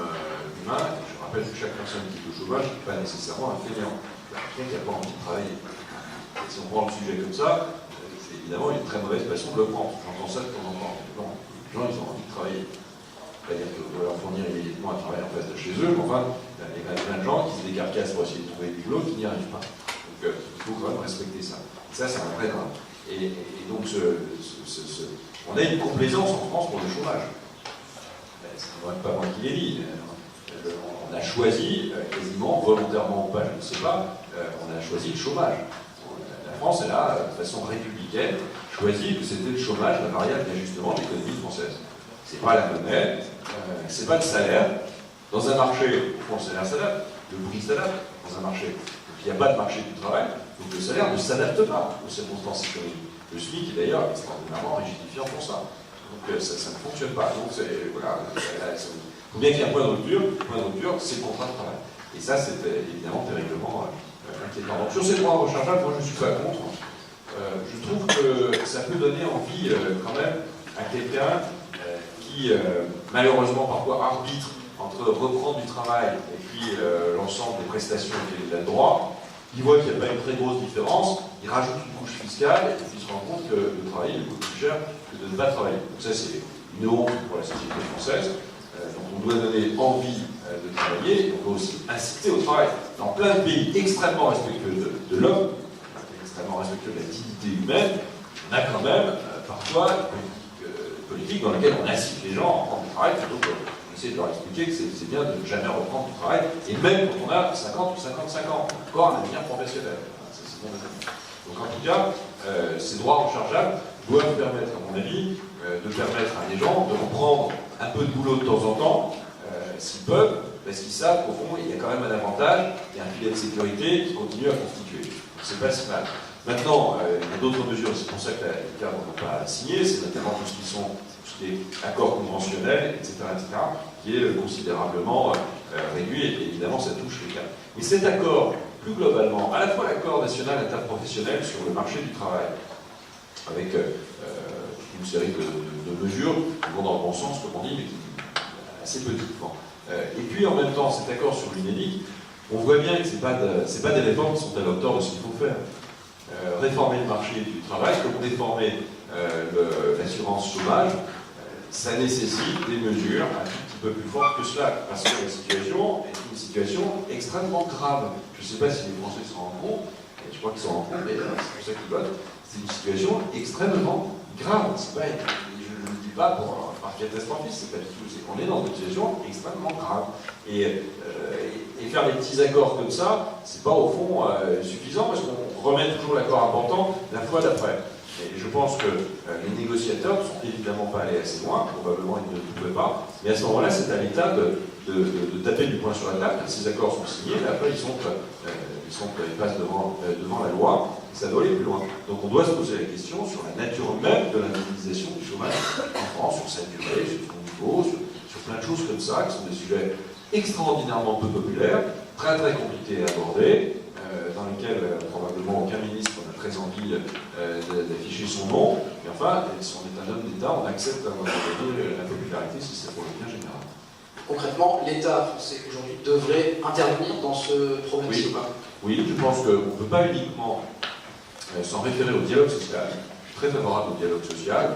humain. Je rappelle que chaque personne qui est au chômage n'est pas nécessairement un fainéant. Quelqu'un qui n'a pas envie de travailler. Et si on prend le sujet comme ça, c'est évidemment une très mauvaise façon de le prendre. J'entends ça de temps en temps. Non, les gens, ils ont envie de travailler. C'est-à-dire qu'on doit leur fournir immédiatement un travail en face de chez eux, mais enfin, il y a plein de gens qui se décarcassent pour essayer de trouver du boulot qui n'y arrivent pas. Donc, il faut quand même respecter ça. Ça, c'est un vrai drame. Et donc, on a une complaisance en France pour le chômage. C'est pas moi qui l'ai dit. On a choisi, quasiment volontairement ou pas, je ne sais pas, on a choisi le chômage. La France, elle a, de façon républicaine, choisi que c'était le chômage, la variable d'ajustement de l'économie française. C'est pas la monnaie, c'est pas le salaire. Dans un marché, au fond, le salaire s'adapte, le prix s'adapte dans un marché. Donc il n'y a pas de marché du travail, donc le salaire ne s'adapte pas aux circonstances économiques. Le SMIC, d'ailleurs, est extraordinairement rigidifiant pour ça. Donc ça ne fonctionne pas. Donc voilà, il faut bien qu'il y ait un point de rupture. Le point de rupture, c'est le contrat de travail. Et ça, c'est évidemment terriblement inquiétant. Donc sur ces droits rechargeables, moi je ne suis pas contre. Je trouve que ça peut donner envie quand même à quelqu'un qui, malheureusement, parfois arbitre entre reprendre du travail et puis l'ensemble des prestations auxquelles il a le droit. Il voit qu'il n'y a pas une très grosse différence, il rajoute une couche fiscale et puis il se rend compte que le travail coûte plus cher que de ne pas travailler. Donc ça, c'est une honte pour la société française. Donc on doit donner envie de travailler, et on doit aussi inciter au travail. Dans plein de pays extrêmement respectueux de l'homme, extrêmement respectueux de la dignité humaine, on a quand même parfois une politique dans laquelle on incite les gens à reprendre du travail plutôt que essayer de leur expliquer que c'est bien de ne jamais reprendre du travail, et même quand on a 50 ou 55 ans, encore un avenir professionnel. C'est bon. Donc en tout cas, ces droits rechargeables doivent permettre, à mon avis, de permettre à des gens de reprendre un peu de boulot de temps en temps, s'ils peuvent, parce qu'ils savent qu'au fond, il y a quand même un avantage, il y a un filet de sécurité qui continue à constituer. Donc c'est pas si mal. Maintenant, il y a d'autres mesures, c'est pour ça que les cadres n'ont pas signé, c'est notamment tout ce qui est accords conventionnels, etc., qui est considérablement réduit, et évidemment ça touche les cadres. Mais cet accord, plus globalement, à la fois l'accord national interprofessionnel sur le marché du travail, avec une série de mesures qui vont dans le bon sens, comme on dit, mais qui assez petitement. Et puis en même temps, cet accord sur l'UNEDIC, on voit bien que ce n'est pas des réformes qui sont à la hauteur de ce qu'il faut faire. Réformer le marché du travail, comme réformer l'assurance chômage, ça nécessite des mesures un tout petit peu plus fortes que cela, parce que la situation est une situation extrêmement grave. Je ne sais pas si les Français s'en rendent compte, je crois qu'ils s'en rendent compte, mais c'est pour ça qu'ils votent. C'est une situation extrêmement grave. Pas, je ne le dis pas par catastrophiste, c'est pas du tout. C'est qu'on est dans une situation extrêmement grave. Et faire des petits accords comme ça, c'est pas au fond suffisant, parce qu'on remet toujours l'accord important la fois d'après. Et je pense que les négociateurs ne sont évidemment pas allés assez loin, probablement ils ne pouvaient pas, mais à ce moment-là, c'est à l'État de taper du poing sur la table. Ces accords sont signés, mais après ils passent devant la loi, et ça doit aller plus loin. Donc on doit se poser la question sur la nature même de l'indemnisation du chômage en France, sur sa durée, sur son niveau, sur plein de choses comme ça, qui sont des sujets extraordinairement peu populaires, très très compliqués à aborder, dans lesquels probablement aucun ministre n'a très envie d'afficher son nom, mais enfin, si on est un homme d'État, on accepte à un moment donné la popularité si c'est pour le bien général. Concrètement, l'État français aujourd'hui devrait intervenir dans ce problème. Oui, je pense qu'on ne peut pas uniquement s'en référer au dialogue social. Je suis très favorable au dialogue social.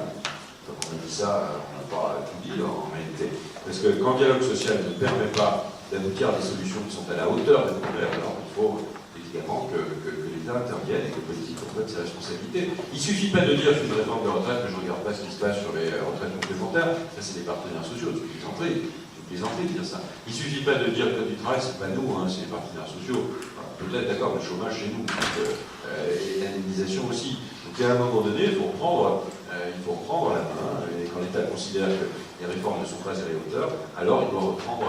Quand on a dit ça, on n'a pas tout dit en réalité. Parce que quand le dialogue social ne permet pas d'aboutir à des solutions qui sont à la hauteur des problèmes, alors il faut évidemment, que l'État intervienne et que le politique reprenne ses responsabilités. Il ne suffit pas de dire qu'une réforme des retraites, que je ne regarde pas ce qui se passe sur les retraites complémentaires, ça c'est des partenaires sociaux, c'est une plaisanterie de dire ça. Il ne suffit pas de dire que le code du travail, c'est pas nous, hein, c'est les partenaires sociaux. Enfin, peut-être d'accord, le chômage chez nous, et l'indemnisation aussi. Donc à un moment donné, il faut reprendre la main, et quand l'État considère que les réformes ne sont pas à la hauteur, alors il doit reprendre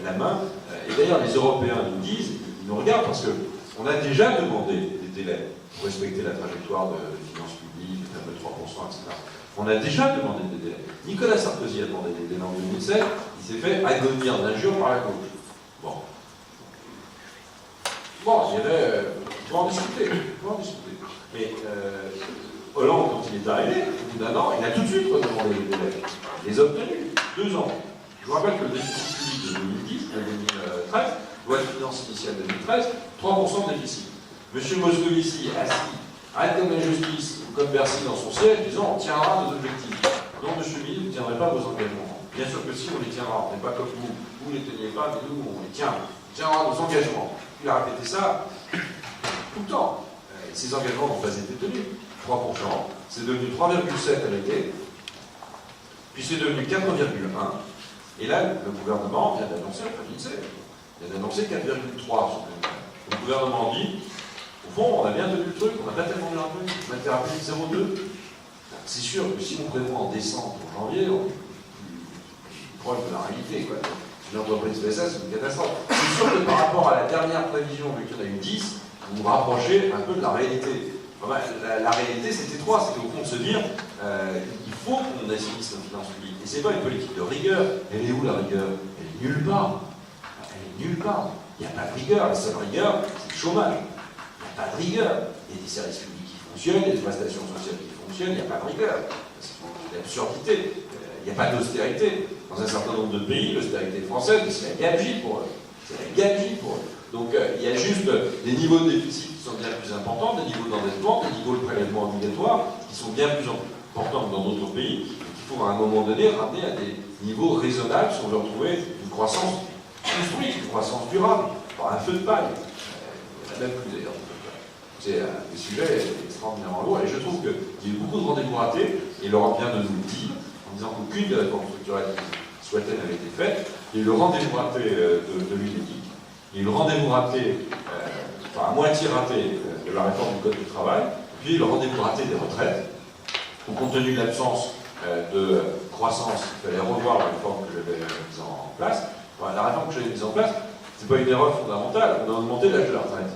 la main. Et d'ailleurs, les Européens nous disent, ils nous regardent parce qu'on a déjà demandé des délais pour respecter la trajectoire de finances publiques, le fameux 3%, etc. On a déjà demandé des délais. Nicolas Sarkozy a demandé des délais en 2007, il s'est fait agonir d'injures par la gauche. Bon, je dirais, on va en discuter. Mais Hollande, quand il est arrivé, au bout d'un an, il a tout de suite redemandé les délais. Il les a obtenus. 2 ans. Je vous rappelle que le déficit public de 2010, de 2013, loi de finances initiale 2013, 3% de déficit. Monsieur Moscovici, assis, arrête comme la justice, ou comme Bercy dans son siège, disant on tiendra nos objectifs. Non, monsieur le ministre, vous ne tiendrez pas vos engagements. Bien sûr que si, on les tiendra. On n'est pas comme vous. Vous ne les teniez pas, mais nous, on les tient. On tiendra nos engagements. Il a répété ça tout le temps. Et ces engagements n'ont pas été tenus. 3%. C'est devenu 3,7 à l'été. Puis c'est devenu 4,1. Et là, le gouvernement vient d'annoncer, enfin l'INSEE, vient d'annoncer 4,3 sur le gouvernement dit, au fond, on a bien tenu le truc, on n'a pas tellement bien tenu, on a été rappelé 0,2. C'est sûr que si on prévoit en décembre ou en janvier, on est plus proche de la réalité, quoi. Une entreprise fait ça, c'est une catastrophe. C'est sûr que par rapport à la dernière prévision, vu qu'il y en a eu 10, vous vous rapprochez un peu de la réalité. Enfin, la réalité, c'était 3, c'était au fond de se dire, il faut qu'on assainisse nos finances publiques. Et c'est pas une politique de rigueur. Elle est où la rigueur? Elle est nulle part. Elle est nulle part. Il n'y a pas de rigueur. La seule rigueur, c'est le chômage. Il n'y a pas de rigueur. Il y a des services publics qui fonctionnent, il y a des prestations sociales qui fonctionnent, il n'y a pas de rigueur. C'est une absurdité. Il n'y a pas d'austérité. Dans un certain nombre de pays, l'austérité française, c'est la gabegie pour eux. C'est la gabegie pour eux. Donc il y a juste des niveaux de déficit qui sont bien plus importants, des niveaux d'endettement, des niveaux de prélèvement obligatoire qui sont bien plus importants que dans d'autres pays, et qu'il faut à un moment donné ramener à des niveaux raisonnables si on veut retrouver une croissance construite, une croissance durable, par un feu de paille. Il y en a même plus d'ailleurs. C'est un sujet extraordinairement lourd, et je trouve qu'il y a eu beaucoup de rendez-vous ratés, et l'Europe vient de nous le dire, en disant qu'aucune des réformes structurelles qui souhaitaient n'avait été faite. Il y a eu le rendez-vous raté de l'UNEDIC. Il y a eu le rendez-vous raté, enfin à moitié raté, de la réforme du Code du travail, puis le rendez-vous raté des retraites, où compte tenu de l'absence de croissance, il fallait revoir la réforme que j'avais mise en place. Enfin, la réforme que j'avais mise en place, c'est pas une erreur fondamentale, on a augmenté l'âge de la retraite.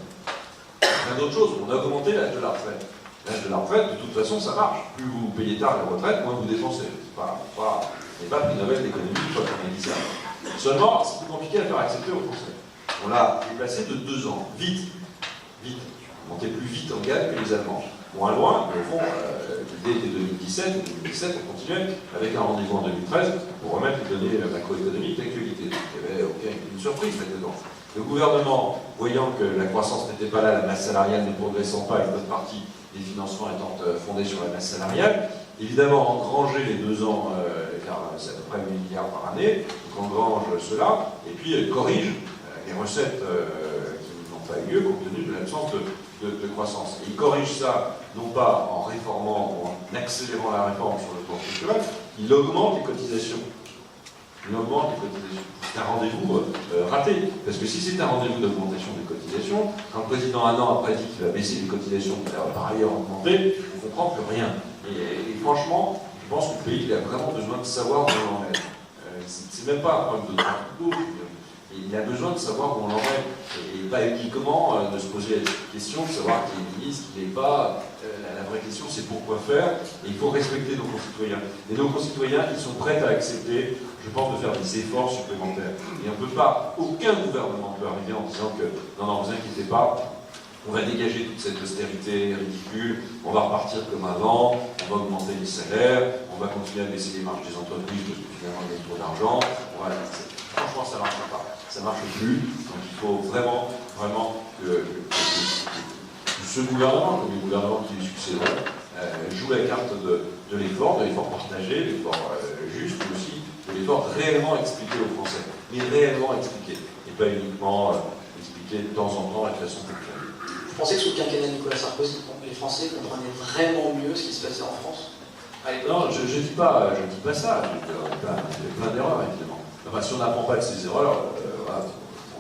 Plein d'autres choses, on a augmenté l'âge de la retraite. L'âge de la retraite, de toute façon, ça marche. Plus vous payez tard la retraite, moins vous dépensez. C'est pas prix Nobel d'économie, une fois qu'on a dit ça. Seulement, c'est plus compliqué à faire accepter aux Français. On l'a déplacé de 2 ans. Vite. On montait plus vite en gamme que les Allemands. Moins loin, mais au fond, dès 2017, on continuait avec un rendez-vous en 2013 pour remettre les données macroéconomiques d'actualité. Donc, il n'y avait aucune surprise là-dedans. Le gouvernement, voyant que la croissance n'était pas là, la masse salariale ne progressant pas, une bonne partie des financements étant fondés sur la masse salariale, évidemment engranger les 2 ans, car c'est à peu près 8 milliards par année, donc engrange cela, et puis corrige les recettes qui n'ont pas eu lieu compte tenu de l'absence de croissance. Et il corrige ça, non pas en réformant ou en accélérant la réforme sur le plan structurel, il augmente les cotisations. C'est un rendez-vous raté. Parce que si c'est un rendez-vous d'augmentation des cotisations, quand le président un an après dit qu'il va baisser les cotisations qu'il a par ailleurs augmentées, on ne comprend plus rien. Et franchement, je pense que le pays a vraiment besoin de savoir où on en est. C'est même pas un problème de droit ou d'autre. Il a besoin de savoir où on en est. Et pas uniquement de se poser la question de savoir qui est ministre, qui n'est pas. La vraie question, c'est pourquoi faire. Et il faut respecter nos concitoyens. Et nos concitoyens, ils sont prêts à accepter, je pense, de faire des efforts supplémentaires. Et on ne peut pas, aucun gouvernement peut arriver en disant que non, vous inquiétez pas, on va dégager toute cette austérité ridicule, on va repartir comme avant, on va augmenter les salaires, on va continuer à baisser les marges des entreprises parce que finalement il y a trop d'argent. Franchement, ça ne marche pas. Ça ne marche plus. Donc il faut vraiment que ce gouvernement, comme les gouvernements qui lui succéderont, joue la carte de l'effort partagé, l'effort juste, mais aussi de l'effort réellement expliqué aux Français. Mais réellement expliqué. Et pas uniquement expliqué expliquer de temps en temps et de façon ponctuelle. Vous pensez que sous le quinquennat de Nicolas Sarkozy, les Français comprenaient vraiment mieux ce qui se passait en France à l'époque? Non, je ne dis pas ça. Il y a plein d'erreurs, évidemment. Enfin, si on n'apprend pas de ces erreurs, voilà,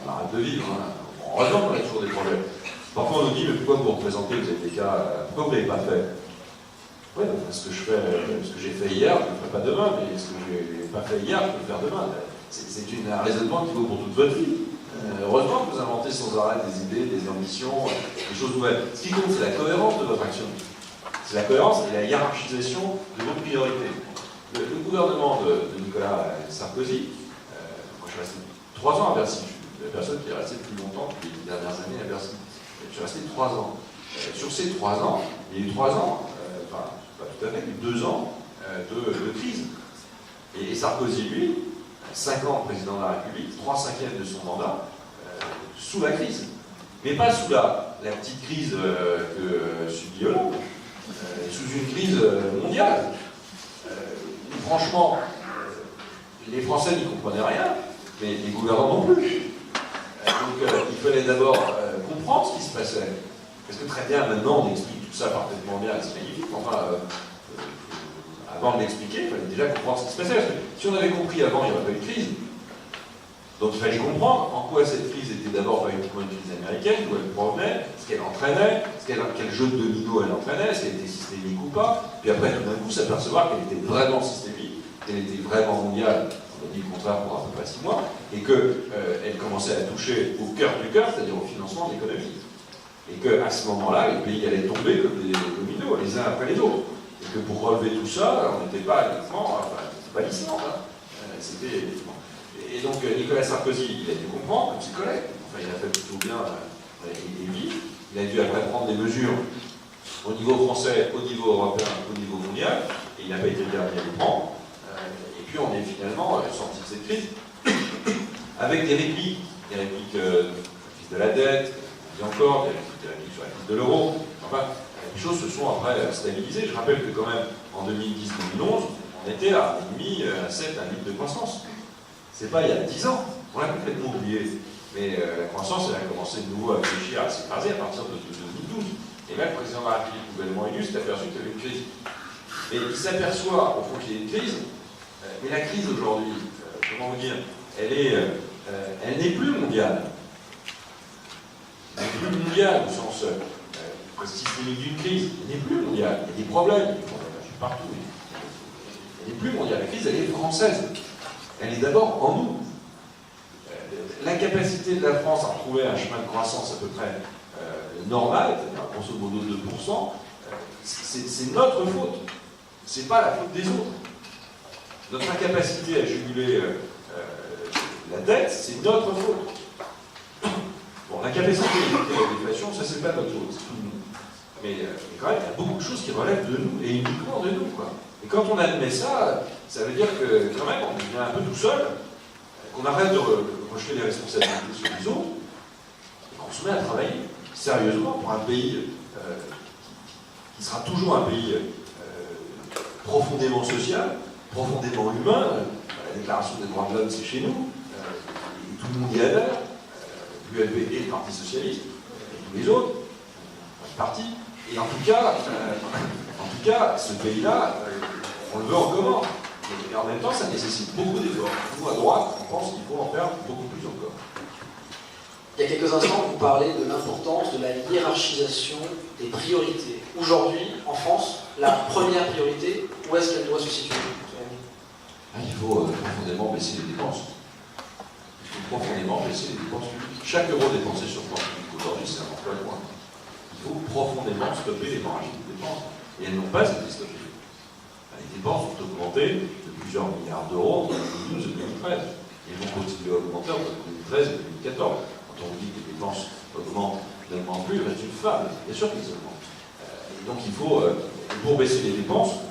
on arrête de vivre. Hein. Heureusement qu'on a toujours des problèmes. Parfois, on nous dit, mais pourquoi vous représentez, vous avez des cas, pourquoi vous ne l'avez pas fait? Oui, ce que j'ai fait hier, je ne le ferai pas demain, mais ce que je n'ai pas fait hier, je peux le faire demain. C'est un raisonnement qui vaut pour toute votre vie. Heureusement que vous inventez sans arrêt des idées, des ambitions, des choses nouvelles. Ce qui compte, c'est la cohérence de votre action. C'est la cohérence et la hiérarchisation de vos priorités. Le gouvernement de Nicolas Sarkozy, moi je suis resté 3 ans à Bercy, je suis la personne qui est restée le plus longtemps depuis les dernières années à Bercy. Je suis resté 3 ans. Sur ces 3 ans, il y a eu 3 ans, enfin pas tout à fait, il y a eu 2 ans de crise. Et Sarkozy, lui, 5 ans président de la République, 3/5 de son mandat, sous la crise. Mais pas sous la petite crise que subit Hollande, sous une crise mondiale. Franchement, les Français n'y comprenaient rien, mais les gouvernants non plus. Donc il fallait d'abord comprendre ce qui se passait. Parce que très bien, maintenant, on explique tout ça parfaitement bien, et c'est magnifique. Enfin, avant de l'expliquer, il fallait déjà comprendre ce qui se passait. Parce que si on avait compris avant, il n'y aurait pas eu de crise. Donc il fallait comprendre en quoi cette crise était d'abord pas uniquement une crise américaine, d'où elle provenait, ce qu'elle entraînait, quel jeu de domino elle entraînait, est-ce qu'elle était systémique ou pas. Puis après, tout d'un coup, s'apercevoir qu'elle était vraiment systémique, qu'elle était vraiment mondiale, on a dit le contraire pour à peu près 6 mois, et qu'elle commençait à toucher au cœur du cœur, c'est-à-dire au financement de l'économie. Et qu'à ce moment-là, les pays allaient tomber comme des dominos, les uns après les autres. Et que pour relever tout ça, on n'était pas uniquement, enfin, c'était pas l'Islande, hein. C'était... Et donc Nicolas Sarkozy, il a dû comprendre, comme ses collègues, enfin il a fait plutôt bien et vite, il a dû après prendre des mesures au niveau français, au niveau européen, au niveau mondial, et il n'a pas été le dernier à les prendre. Et puis on est finalement sorti de cette crise avec des répliques la crise de la dette, on dit encore, des répliques sur la crise de l'euro, enfin les choses se sont après stabilisées. Je rappelle que quand même en 2010-2011, on était à 1,5 à 1 litre de croissance. C'est pas il y a 10 ans, on l'a complètement oublié. Mais la croissance, elle a commencé de nouveau à réfléchir, à s'écraser à partir de 2012. Et là, le président de la République, nouvellement élu, s'est aperçu qu'il y avait une crise. Et il s'aperçoit, au fond, qu'il y a une crise, mais la crise aujourd'hui, comment vous dire, elle n'est plus mondiale. Elle n'est plus mondiale au sens systémique d'une crise. Elle n'est plus mondiale. Il y a des problèmes partout. Elle n'est plus mondiale. La crise, elle est française. Elle est d'abord en nous. L'incapacité de la France à retrouver un chemin de croissance à peu près normal, c'est-à-dire grosso modo 2%, c'est notre faute. C'est pas la faute des autres. Notre incapacité à juguler la dette, c'est notre faute. Bon, l'incapacité d'éviter la déflation, ça c'est pas notre faute, c'est tout de nous. Mais quand même, il y a beaucoup de choses qui relèvent de nous, et uniquement de nous, quoi. Et quand on admet ça, ça veut dire que quand même, on devient un peu tout seul, qu'on arrête de rejeter les responsabilités sur les autres, et qu'on se met à travailler sérieusement pour un pays qui sera toujours un pays profondément social, profondément humain. La déclaration des droits de l'homme, c'est chez nous, et tout le monde y adhère, l'ULP et le Parti Socialiste, et tous les autres, les partis. Et en tout cas, ce pays-là, on le veut en commun. Et en même temps, ça nécessite beaucoup d'efforts. Nous, à droite, on pense qu'il faut en faire beaucoup plus encore. Il y a quelques instants, vous parlez de l'importance de la hiérarchisation des priorités. Aujourd'hui, en France, la première priorité, où est-ce qu'elle doit se situer? Il faut profondément baisser les dépenses. Il faut profondément baisser les dépenses publiques. Chaque euro dépensé sur le plan public aujourd'hui, c'est un emploi de moins. Il faut profondément stopper l'hémorragie des dépenses. Et elles n'ont pas été stoppées. Les dépenses ont augmenté de plusieurs milliards d'euros entre 2012 et 2013. Et vont continuer à augmenter entre 2013 et 2014. Quand on dit que les dépenses n'augmentent plus, il reste une fable. Bien sûr qu'elles augmentent. Et donc il faut, pour baisser les dépenses,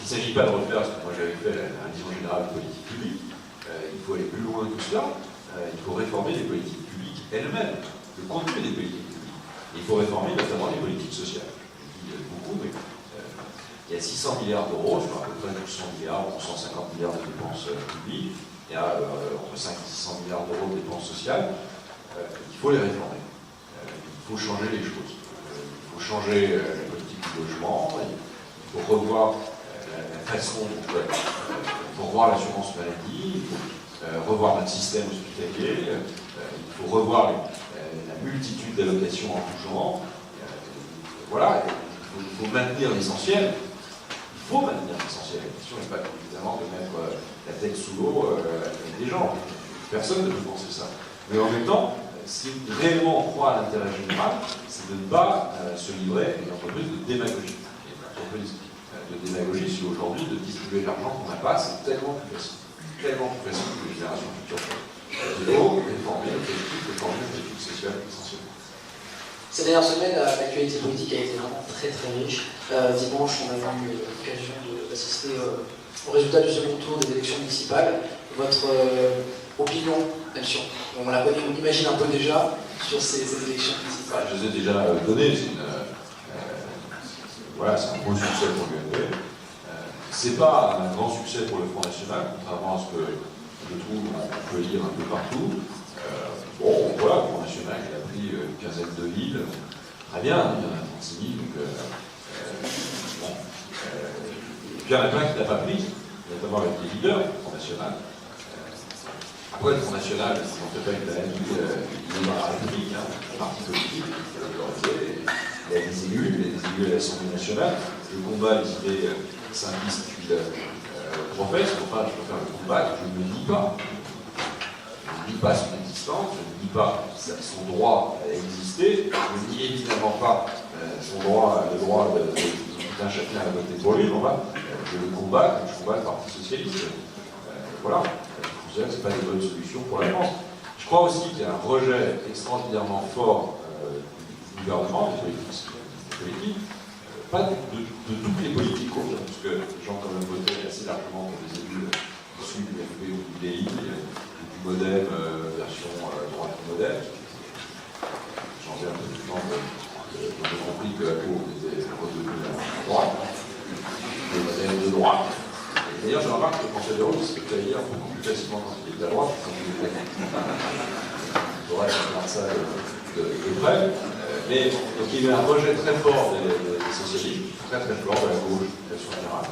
il ne s'agit pas de refaire ce que moi j'avais fait la vision générale de politique publique. Il faut aller plus loin que cela. Il faut réformer les politiques publiques elles-mêmes, le contenu des politiques publiques. Et il faut réformer notamment les politiques sociales. Je dis beaucoup, mais il y a 600 milliards d'euros sur à peu près 200 milliards, 150 milliards de dépenses publiques. Il y a entre 5 et 600 milliards d'euros de dépenses sociales. il faut les réformer. Il faut changer les choses. Il faut changer la politique du logement, il faut revoir la façon dont il faut revoir l'assurance maladie, il faut revoir notre système hospitalier, il faut revoir la multitude d'allocations en tout genre. Voilà, il faut maintenir l'essentiel. Il faut maintenir l'essentiel. La question n'est pas évidemment de mettre la tête sous l'eau avec des gens. Personne ne peut penser ça. Mais en même temps, si réellement on croit à l'intérêt général, c'est de ne pas se livrer à une entreprise de démagogie. Une entreprise de démagogie, si aujourd'hui, de distribuer l'argent qu'on n'a pas, c'est tellement plus facile. Tellement plus facile que les générations futures. Il faut réformer le politique, réformer le politique sociale essentiellement. Ces dernières semaines, l'actualité politique a été vraiment très très riche. Dimanche, on a eu l'occasion d'assister au résultat du second tour des élections municipales. Votre opinion, même si on la connaît, on imagine un peu déjà sur ces élections municipales. Je les ai déjà données. Voilà, c'est un gros succès pour l'UMP. C'est pas un grand succès pour le Front National, contrairement à ce que je trouve on peut lire un peu partout. Bon, voilà, le Front National, il a pris une quinzaine de villes. Très bien, il y en a 36 000, donc bon. Et puis il y en a plein qui n'a pas pris, notamment avec les leaders du Front National. Après, le Front National, on ne fait pas une maladie, il est dans la République, hein, un parti politique, il y a des élus à l'Assemblée nationale. Je combats les idées simplistes qu'il professe, enfin, je peux faire le combat, je ne le nie pas. Je ne nie pas son existence, je ne nie pas son droit à exister, je ne nie évidemment pas le droit de tout un chacun à voter pour lui, je le combats comme je combats le Parti Socialiste. Voilà. Je considère que ce n'est pas une bonne solution pour la France. Je crois aussi qu'il y a un rejet extraordinairement fort du gouvernement, des politiques, pas de toutes les politiques, parce que les gens quand même voté assez largement pour des élus issus du FP ou du DI, du MoDem version droite MoDem. J'en ai un peu du temps j'ai compris que la Cour était redevenue à droite, le MoDem de droite. D'ailleurs, je remarque que le Conseil de Route se fait hier beaucoup plus facilement quand il est à droite que quand il est à gauche. Il faudra regarder ça de près. Mais donc, il y a eu un rejet très fort des socialistes, très très fort de la gauche, de façon générale.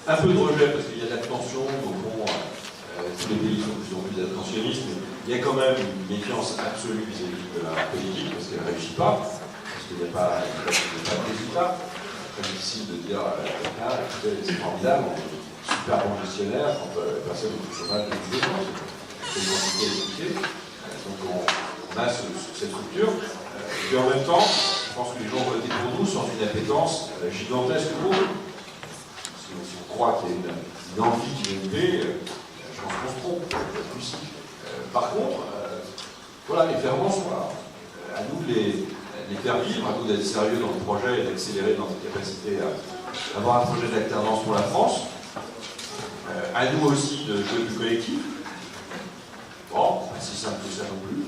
Un peu de rejet parce qu'il y a de l'attention, au fond, tous les pays sont de plus en plus attentionnistes, mais il y a quand même une méfiance absolue vis-à-vis de la politique parce qu'elle ne réussit pas, parce qu'il n'y a pas de résultat. C'est très difficile de dire à quelqu'un, écoutez, c'est formidable, on est super bon gestionnaire quand personne n'est au chômage depuis 2 ans. C'est une quantité expliquée. Donc on a cette rupture. Et puis en même temps, je pense que les gens votent pour nous sans une appétence gigantesque pour eux. Si on croit qu'il y a une envie qui est élevée, je pense qu'on se trompe. Par contre, voilà, les ferments sont là. À nous de les faire vivre, à nous d'être sérieux dans le projet et d'accélérer dans notre capacité à avoir un projet d'alternance pour la France. À nous aussi de jouer du collectif. Bon, pas si simple que ça non plus.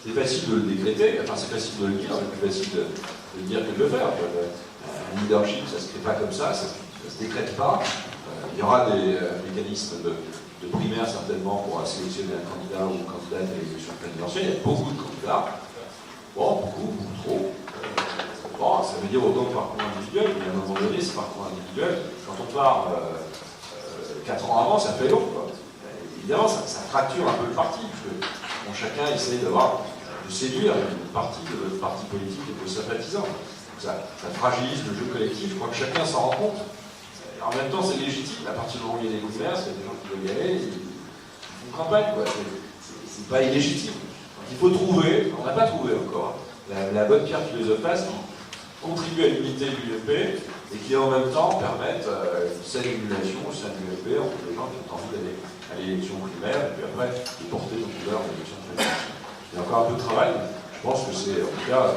C'est facile de le décréter, enfin c'est facile de le dire, c'est plus facile de le dire que de le faire. Un leadership, ça ne se fait pas comme ça ne se décrète pas. Il y aura des mécanismes de primaire certainement pour sélectionner un candidat ou une candidate à l'élection présidentielle. Il y a beaucoup de candidats. Bon, beaucoup trop. Bon, ça veut dire autant que parcours individuel, mais à un moment donné, c'est parcours individuel. Quand on part 4 ans avant, ça fait long, quoi. Évidemment, ça fracture un peu le parti, parce que chacun essaie de séduire une partie de votre parti politique et de vos sympathisants. Ça fragilise le jeu collectif, je crois que chacun s'en rend compte. Et en même temps, c'est légitime, à partir du moment où il y a des commerces, il y a des gens qui veulent y aller, ils font une campagne, quoi. C'est pas illégitime. Donc il faut trouver, on n'a pas trouvé encore, la bonne pierre philosophale qui contribue à l'unité de l'UMP et qui en même temps permette une saine émulation au sein de l'UMP entre les gens qui ont envie d'aller à l'élection primaire et puis après de porter nos couleurs à l'élection présidentielle. Il y a encore un peu de travail, je pense que c'est en tout cas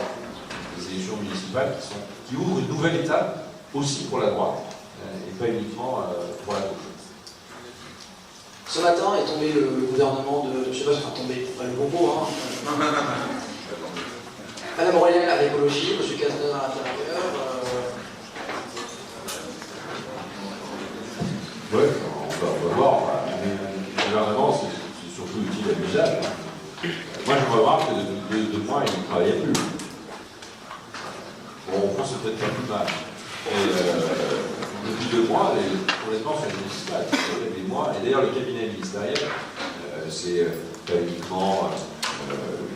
les élections municipales qui ouvrent une nouvelle étape aussi pour la droite et pas uniquement pour la gauche. Ce matin est tombé le gouvernement de. Je ne sais pas si c'est tombé, pas le bon mot, hein. Madame Royal à l'écologie, M. Cazeneuve à l'intérieur. Oui, on va voir. Le gouvernement, c'est surtout utile à l'usage. Moi, je remarque que depuis 2 mois, il ne travaillait plus. Bon, au fond, c'est peut-être pas plus mal. Et depuis 2 mois, honnêtement, c'est municipal. Des mois. Et d'ailleurs, le cabinet ministériel, c'est pas uniquement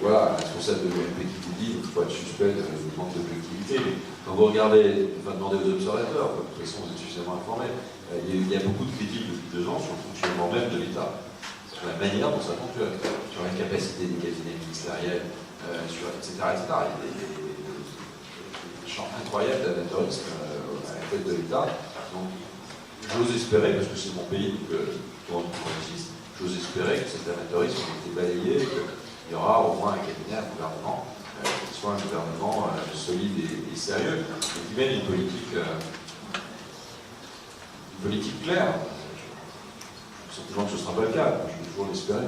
voilà, un responsable de l'OMP qui vous dit qu'il faut être suspect de manque d'objectivité. Mais quand vous regardez, enfin, demandez aux observateurs, de toute façon, vous êtes suffisamment informés. Il y a beaucoup de critiques depuis 2 ans sur le fonctionnement même de l'État, sur la manière dont ça fonctionne, sur la capacité des cabinets ministériels, etc., etc. Il y a des champs incroyables d'amateurisme à la tête de l'État. Donc, j'ose espérer, parce que c'est mon pays, dont on existe, j'ose espérer que cet amateurisme a été balayé, qu'il y aura au moins un cabinet, un gouvernement, qui soit un gouvernement solide et sérieux, et qui mène une politique claire. Je sens toujours que ce ne sera pas le cas, je vais toujours l'espérer.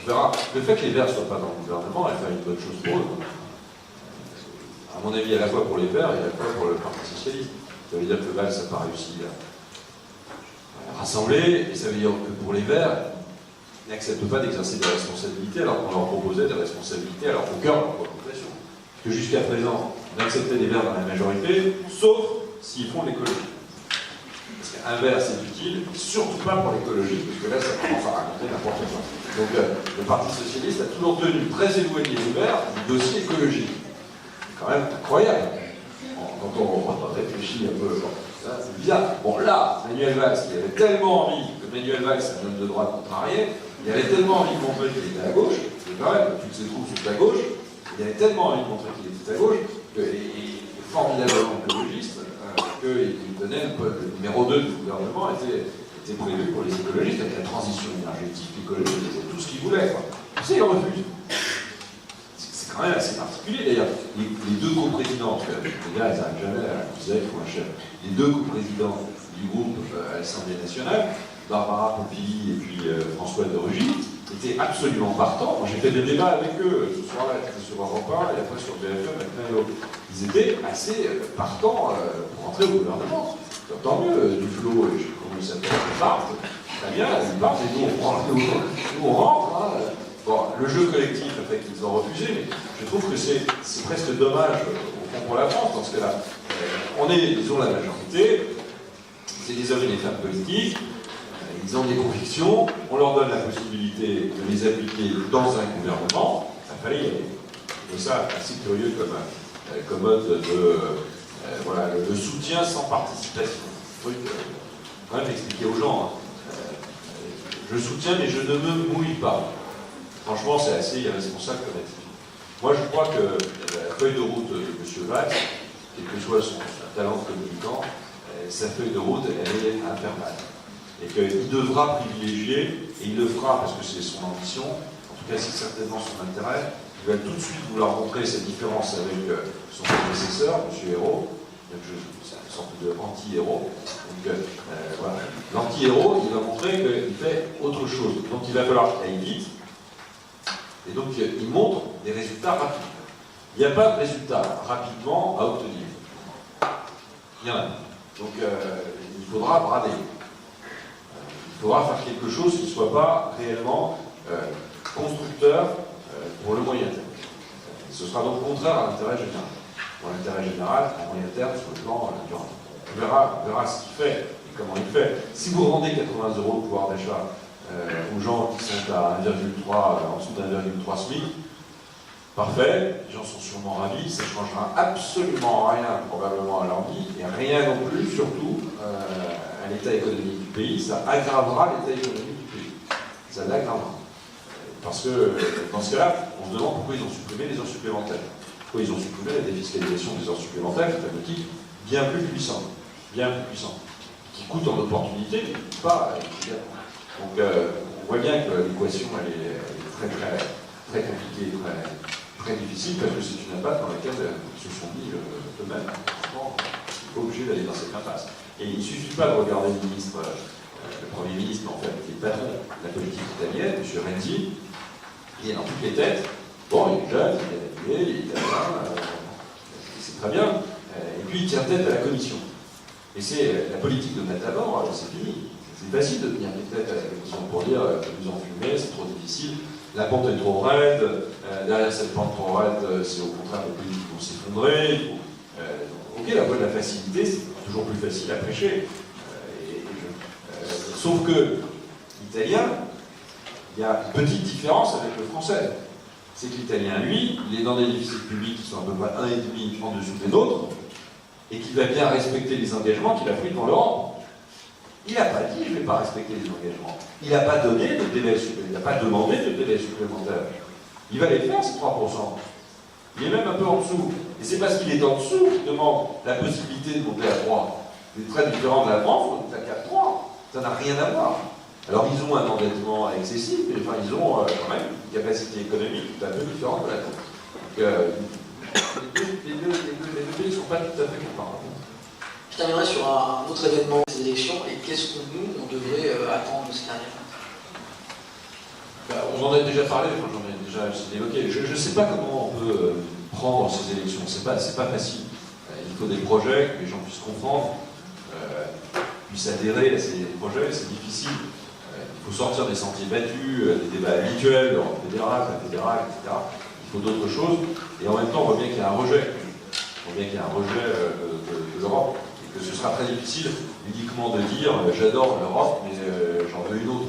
On verra. Le fait que les Verts ne soient pas dans le gouvernement est faire une bonne chose pour eux. À mon avis, à la fois pour les Verts et à la fois pour le Parti Socialiste. Ça veut dire que Valls n'a pas réussi à rassembler, et ça veut dire que pour les Verts, ils n'acceptent pas d'exercer des responsabilités alors qu'on leur proposait des responsabilités alors au cœur de leur population. Parce que jusqu'à présent, on acceptait des Verts dans la majorité, sauf s'ils font l'écologie. Parce qu'un Vert, c'est utile, surtout pas pour l'écologie, parce que là, ça commence à raconter n'importe quoi. Donc, le Parti Socialiste a toujours tenu très éloigné les Verts du dossier écologique. C'est quand même incroyable. Quand on réfléchit un peu, c'est bizarre. Bon, là, Manuel Valls, il avait tellement envie, que Manuel Valls, c'est un homme de droite contrarié, il avait tellement envie de montrer qu'il était à gauche, et quand même, toutes ses troupes sont à gauche, il avait tellement envie de montrer qu'il était à gauche, qu'il est formidablement écologiste, qu'il donnait le numéro 2 du gouvernement était prévu pour les écologistes, avec la transition énergétique, l'écologie, tout ce qu'ils voulaient. Tu sais, ils refusent. C'est quand même assez particulier d'ailleurs. Les 2 coprésidents, parce que les gars, ils n'arrivent jamais à accuser pour un chef, les 2 coprésidents du groupe à l'Assemblée nationale, Barbara Pompili et puis François de Rugy, étaient absolument partants. Moi, j'ai fait des débats avec eux ce soir-là, j'étais sur Europe 1 et après sur BFM avec Melo. Ils étaient assez partants pour entrer au gouvernement. Tant mieux, Duflo, je sais pas comment il s'appelle, ils partent. Très bien, ils partent et nous on rentre. Hein. Bon, le jeu collectif a fait qu'ils ont refusé, mais je trouve que c'est presque dommage au fond pour la France, dans ce cas-là. On est, disons, la majorité, c'est des hommes et des femmes politiques, ils ont des convictions, on leur donne la possibilité de les appliquer dans un gouvernement, ça fallait y aller. Et ça, assez curieux comme mode de voilà, le soutien sans participation. Truc, quand même expliquer aux gens, hein. Je soutiens mais je ne me mouille pas. Franchement, c'est assez irresponsable comme attitude. Moi, je crois que la feuille de route de M. Valls, quel que soit son talent de communicant, sa feuille de route, elle est infernale. Et qu'il devra privilégier, et il le fera parce que c'est son ambition, en tout cas c'est certainement son intérêt, il va tout de suite vouloir montrer sa différence avec son prédécesseur, M. Hérault, c'est une sorte de anti-héros. Donc voilà, l'anti-héros, il va montrer qu'il fait autre chose. Donc il va falloir qu'il aille vite, et donc il montre des résultats rapides. Il n'y a pas de résultats rapidement à obtenir. Il y en a. Donc il faudra brader. Il faudra faire quelque chose qui ne soit pas réellement constructeur pour le moyen terme. Ce sera donc contraire à l'intérêt général. Pour l'intérêt général, à moyen terme, sur le plan durable. On verra ce qu'il fait et comment il fait. Si vous rendez 80 € de pouvoir d'achat aux gens qui sont à 1,3, en dessous d'1,3 SMIC, parfait, les gens sont sûrement ravis, ça ne changera absolument rien probablement à leur vie, et rien non plus, surtout, à l'état économique du pays, ça aggravera l'état économique du pays. Ça l'aggravera. Parce que, dans ce cas-là, on se demande pourquoi ils ont supprimé les heures supplémentaires. Pourquoi ils ont supprimé la défiscalisation des heures supplémentaires, qui est un outil bien plus puissant, qui coûte en opportunité, mais pas immédiatement. Donc, on voit bien que l'équation, elle est très compliquée, très difficile, parce que c'est une impasse dans laquelle ils se sont mis eux-mêmes. Franchement, ils sont pas obligés d'aller dans cette impasse. Et il ne suffit pas de regarder le ministre, le Premier ministre, en fait, qui est patron de la politique italienne, M. Renzi, qui est dans toutes les têtes. Bon, il est jeune, il est habillé, il est italien, c'est très bien. Et puis il tient tête à la commission. Et c'est la politique de Matador, c'est fini. C'est facile de tenir tête à la commission pour dire que nous en fumez, c'est trop difficile. la pente est trop raide, derrière cette pente trop raide, c'est au contraire les pays qui vont s'effondrer. Ok, la voie de la facilité, c'est toujours plus facile à prêcher. Sauf que l'italien, il y a une petite différence avec le français. C'est que l'italien, lui, il est dans des déficits publics qui sont à peu près 1,5 en dessous des nôtres, et qui va bien respecter les engagements qu'il a pris devant l'Europe. Il n'a pas dit, je ne vais pas respecter les engagements. Il n'a pas donné de délai supplémentaire. Il n'a pas demandé de délai supplémentaire. Il va les faire, ces 3%. Il est même un peu en dessous. Et c'est parce qu'il est en dessous qu'il demande la possibilité de monter à 3. C'est très différent de la France, on est à 4,3. Ça n'a rien à voir. Alors ils ont un endettement excessif, mais enfin, ils ont quand même une capacité économique qui est un peu différente de la nôtre. Donc les deux pays ne sont pas tout à fait comparables. Je terminerai sur un autre événement des élections, et qu'est-ce que nous, on devrait attendre de ces dernières années? On en a déjà parlé, j'en ai déjà évoqué. Je ne sais pas comment on peut prendre ces élections, c'est pas facile. Il faut des projets, que les gens puissent comprendre, puissent adhérer à ces projets, c'est difficile. Il faut sortir des sentiers battus, des débats habituels, l'Europe fédérale, etc. Il faut d'autres choses, et en même temps, on voit bien qu'il y a un rejet. On voit bien qu'il y a un rejet de l'Europe. Que ce sera très difficile uniquement de dire j'adore l'Europe, mais j'en veux une autre.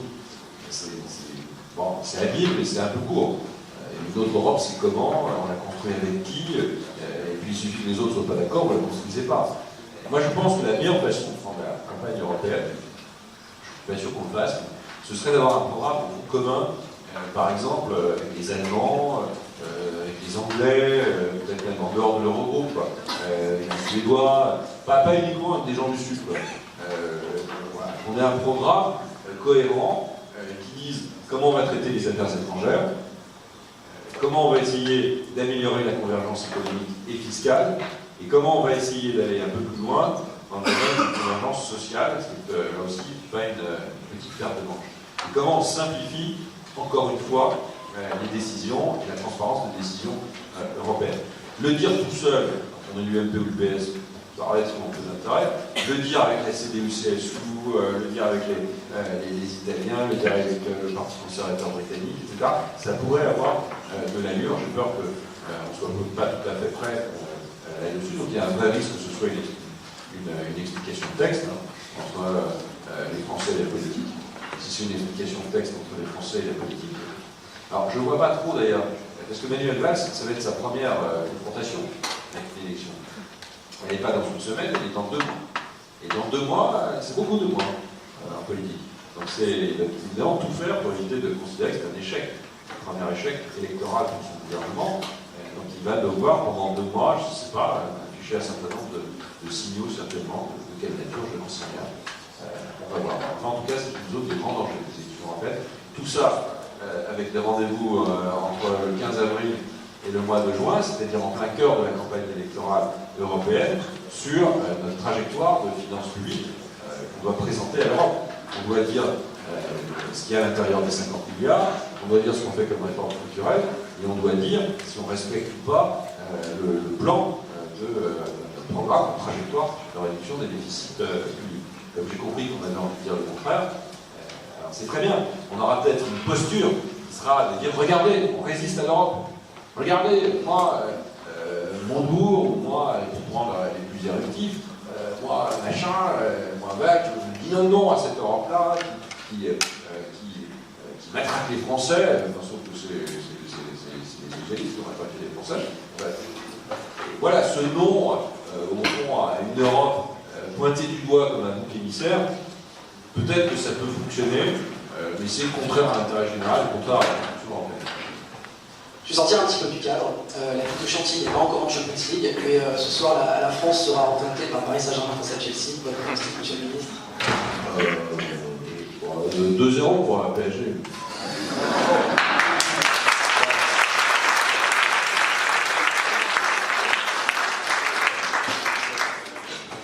C'est habile, mais c'est un peu court. Une autre Europe, c'est comment, on la construit avec qui, et puis il suffit que les autres ne soient pas d'accord, vous ne la construisez pas. Moi je pense que la meilleure façon de prendre la campagne européenne, je ne suis pas sûr qu'on le fasse, ce serait d'avoir un programme commun, par exemple avec les Allemands, avec les Anglais, peut-être même en dehors de l'Eurogroupe, avec les Suédois, pas uniquement avec des gens du Sud. Voilà. On a un programme cohérent qui dise comment on va traiter les affaires étrangères, comment on va essayer d'améliorer la convergence économique et fiscale, et comment on va essayer d'aller un peu plus loin dans le domaine de la convergence sociale, ce qui est là aussi pas une petite perte de manche. Et comment on simplifie, encore une fois, les décisions et la transparence des décisions européennes. Le dire tout seul, quand on a l'UMP ou le PS, ça aurait relativement peu d'intérêt. Le dire avec la CDU-CSU, le dire avec les Italiens, le dire avec le Parti conservateur britannique, etc., ça pourrait avoir de l'allure. J'ai peur qu'on ne soit pas tout à fait prêt là-dessus. Donc il y a un vrai risque que ce soit une explication de texte entre les Français et la politique. Si c'est une explication de texte entre les Français et la politique. Alors je ne vois pas trop d'ailleurs, parce que Manuel Valls, ça va être sa première confrontation avec l'élection. Elle n'est pas dans une semaine, elle est dans 2 mois. Et dans 2 mois, c'est beaucoup de mois en politique. Donc il va évidemment tout faire pour éviter de considérer que c'est un échec, un premier échec électoral pour son gouvernement. Donc il va devoir pendant 2 mois, je ne sais pas, afficher un certain nombre de signaux certainement, de quelle nature, je n'en sais rien. On va voir. Enfin, en tout cas, c'est une zone de grand danger, des élections européennes. Tout ça avec des rendez-vous entre le 15 avril et le mois de juin, c'est-à-dire en plein cœur de la campagne électorale européenne, sur notre trajectoire de finances publiques qu'on doit présenter à l'Europe. On doit dire ce qu'il y a à l'intérieur des 50 milliards, on doit dire ce qu'on fait comme réforme structurelle, et on doit dire si on respecte ou pas le plan de programme, de trajectoire de réduction des déficits publics. Comme j'ai compris qu'on avait envie de dire le contraire, alors c'est très bien. On aura peut-être une posture qui sera de dire regardez, on résiste à l'Europe. Regardez, moi, Montebourg, ou moi, pour prendre les plus éruptifs, moi, machin, moi, Bach, je dis non à cette Europe-là qui matraque les Français, sauf que c'est les socialistes qui ont matraqué les Français. Voilà, ce non, au fond, à une Europe pointé du doigt comme un bouc émissaire, peut-être que ça peut fonctionner, mais c'est contraire à l'intérêt général, contraire à la culture européenne. Je vais sortir un petit peu du cadre. La Coupe de Chantilly n'est pas encore en Champions League, mais ce soir, la France sera représentée par Paris Saint-Germain face à Chelsea. Votre pronostic, monsieur le ministre? 2-0 pour la PSG.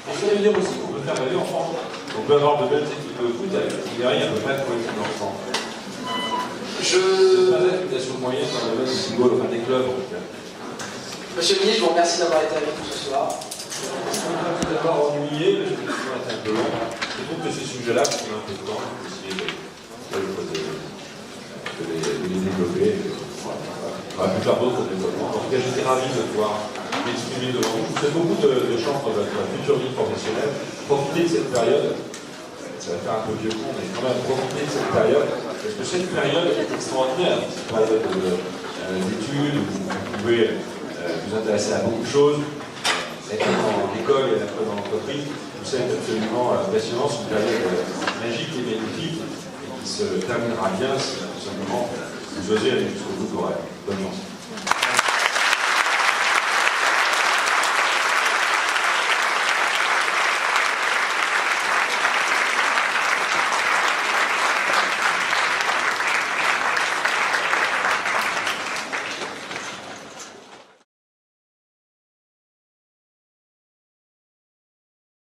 Il faut dire aussi qu'on peut faire rêver en France. On peut avoir de belles équipes de foot avec Ribéry à peu près pour l'équipe d'enfants. C'est pas être une nation moyenne dans le domaine du football, enfin des clubs en tout cas. Monsieur le ministre, je vous remercie d'avoir été avec nous ce soir. Merci d'avoir ennuyé, mais je trouve que ça été un peu long. Je trouve que ces sujets-là, qui ont un peu de temps, on peut essayer de le poser. les développer. Voilà. On va plus faire d'autres développements. En tout cas, j'étais ravi de pouvoir m'exprimer devant vous. Je vous souhaite beaucoup de chance dans votre future vie professionnelle. Profitez de cette période. Ça va faire un peu vieux con, mais quand même profitez de cette période. Parce que cette période est extraordinaire. Cette période d'études où vous pouvez vous intéresser à beaucoup de choses. Être dans l'école et être dans l'entreprise, tout ça est absolument passionnant. C'est une période magique et magnifique et qui se terminera bien si tout simplement vous osez aller jusqu'au bout de vos rêves. Bonne chance.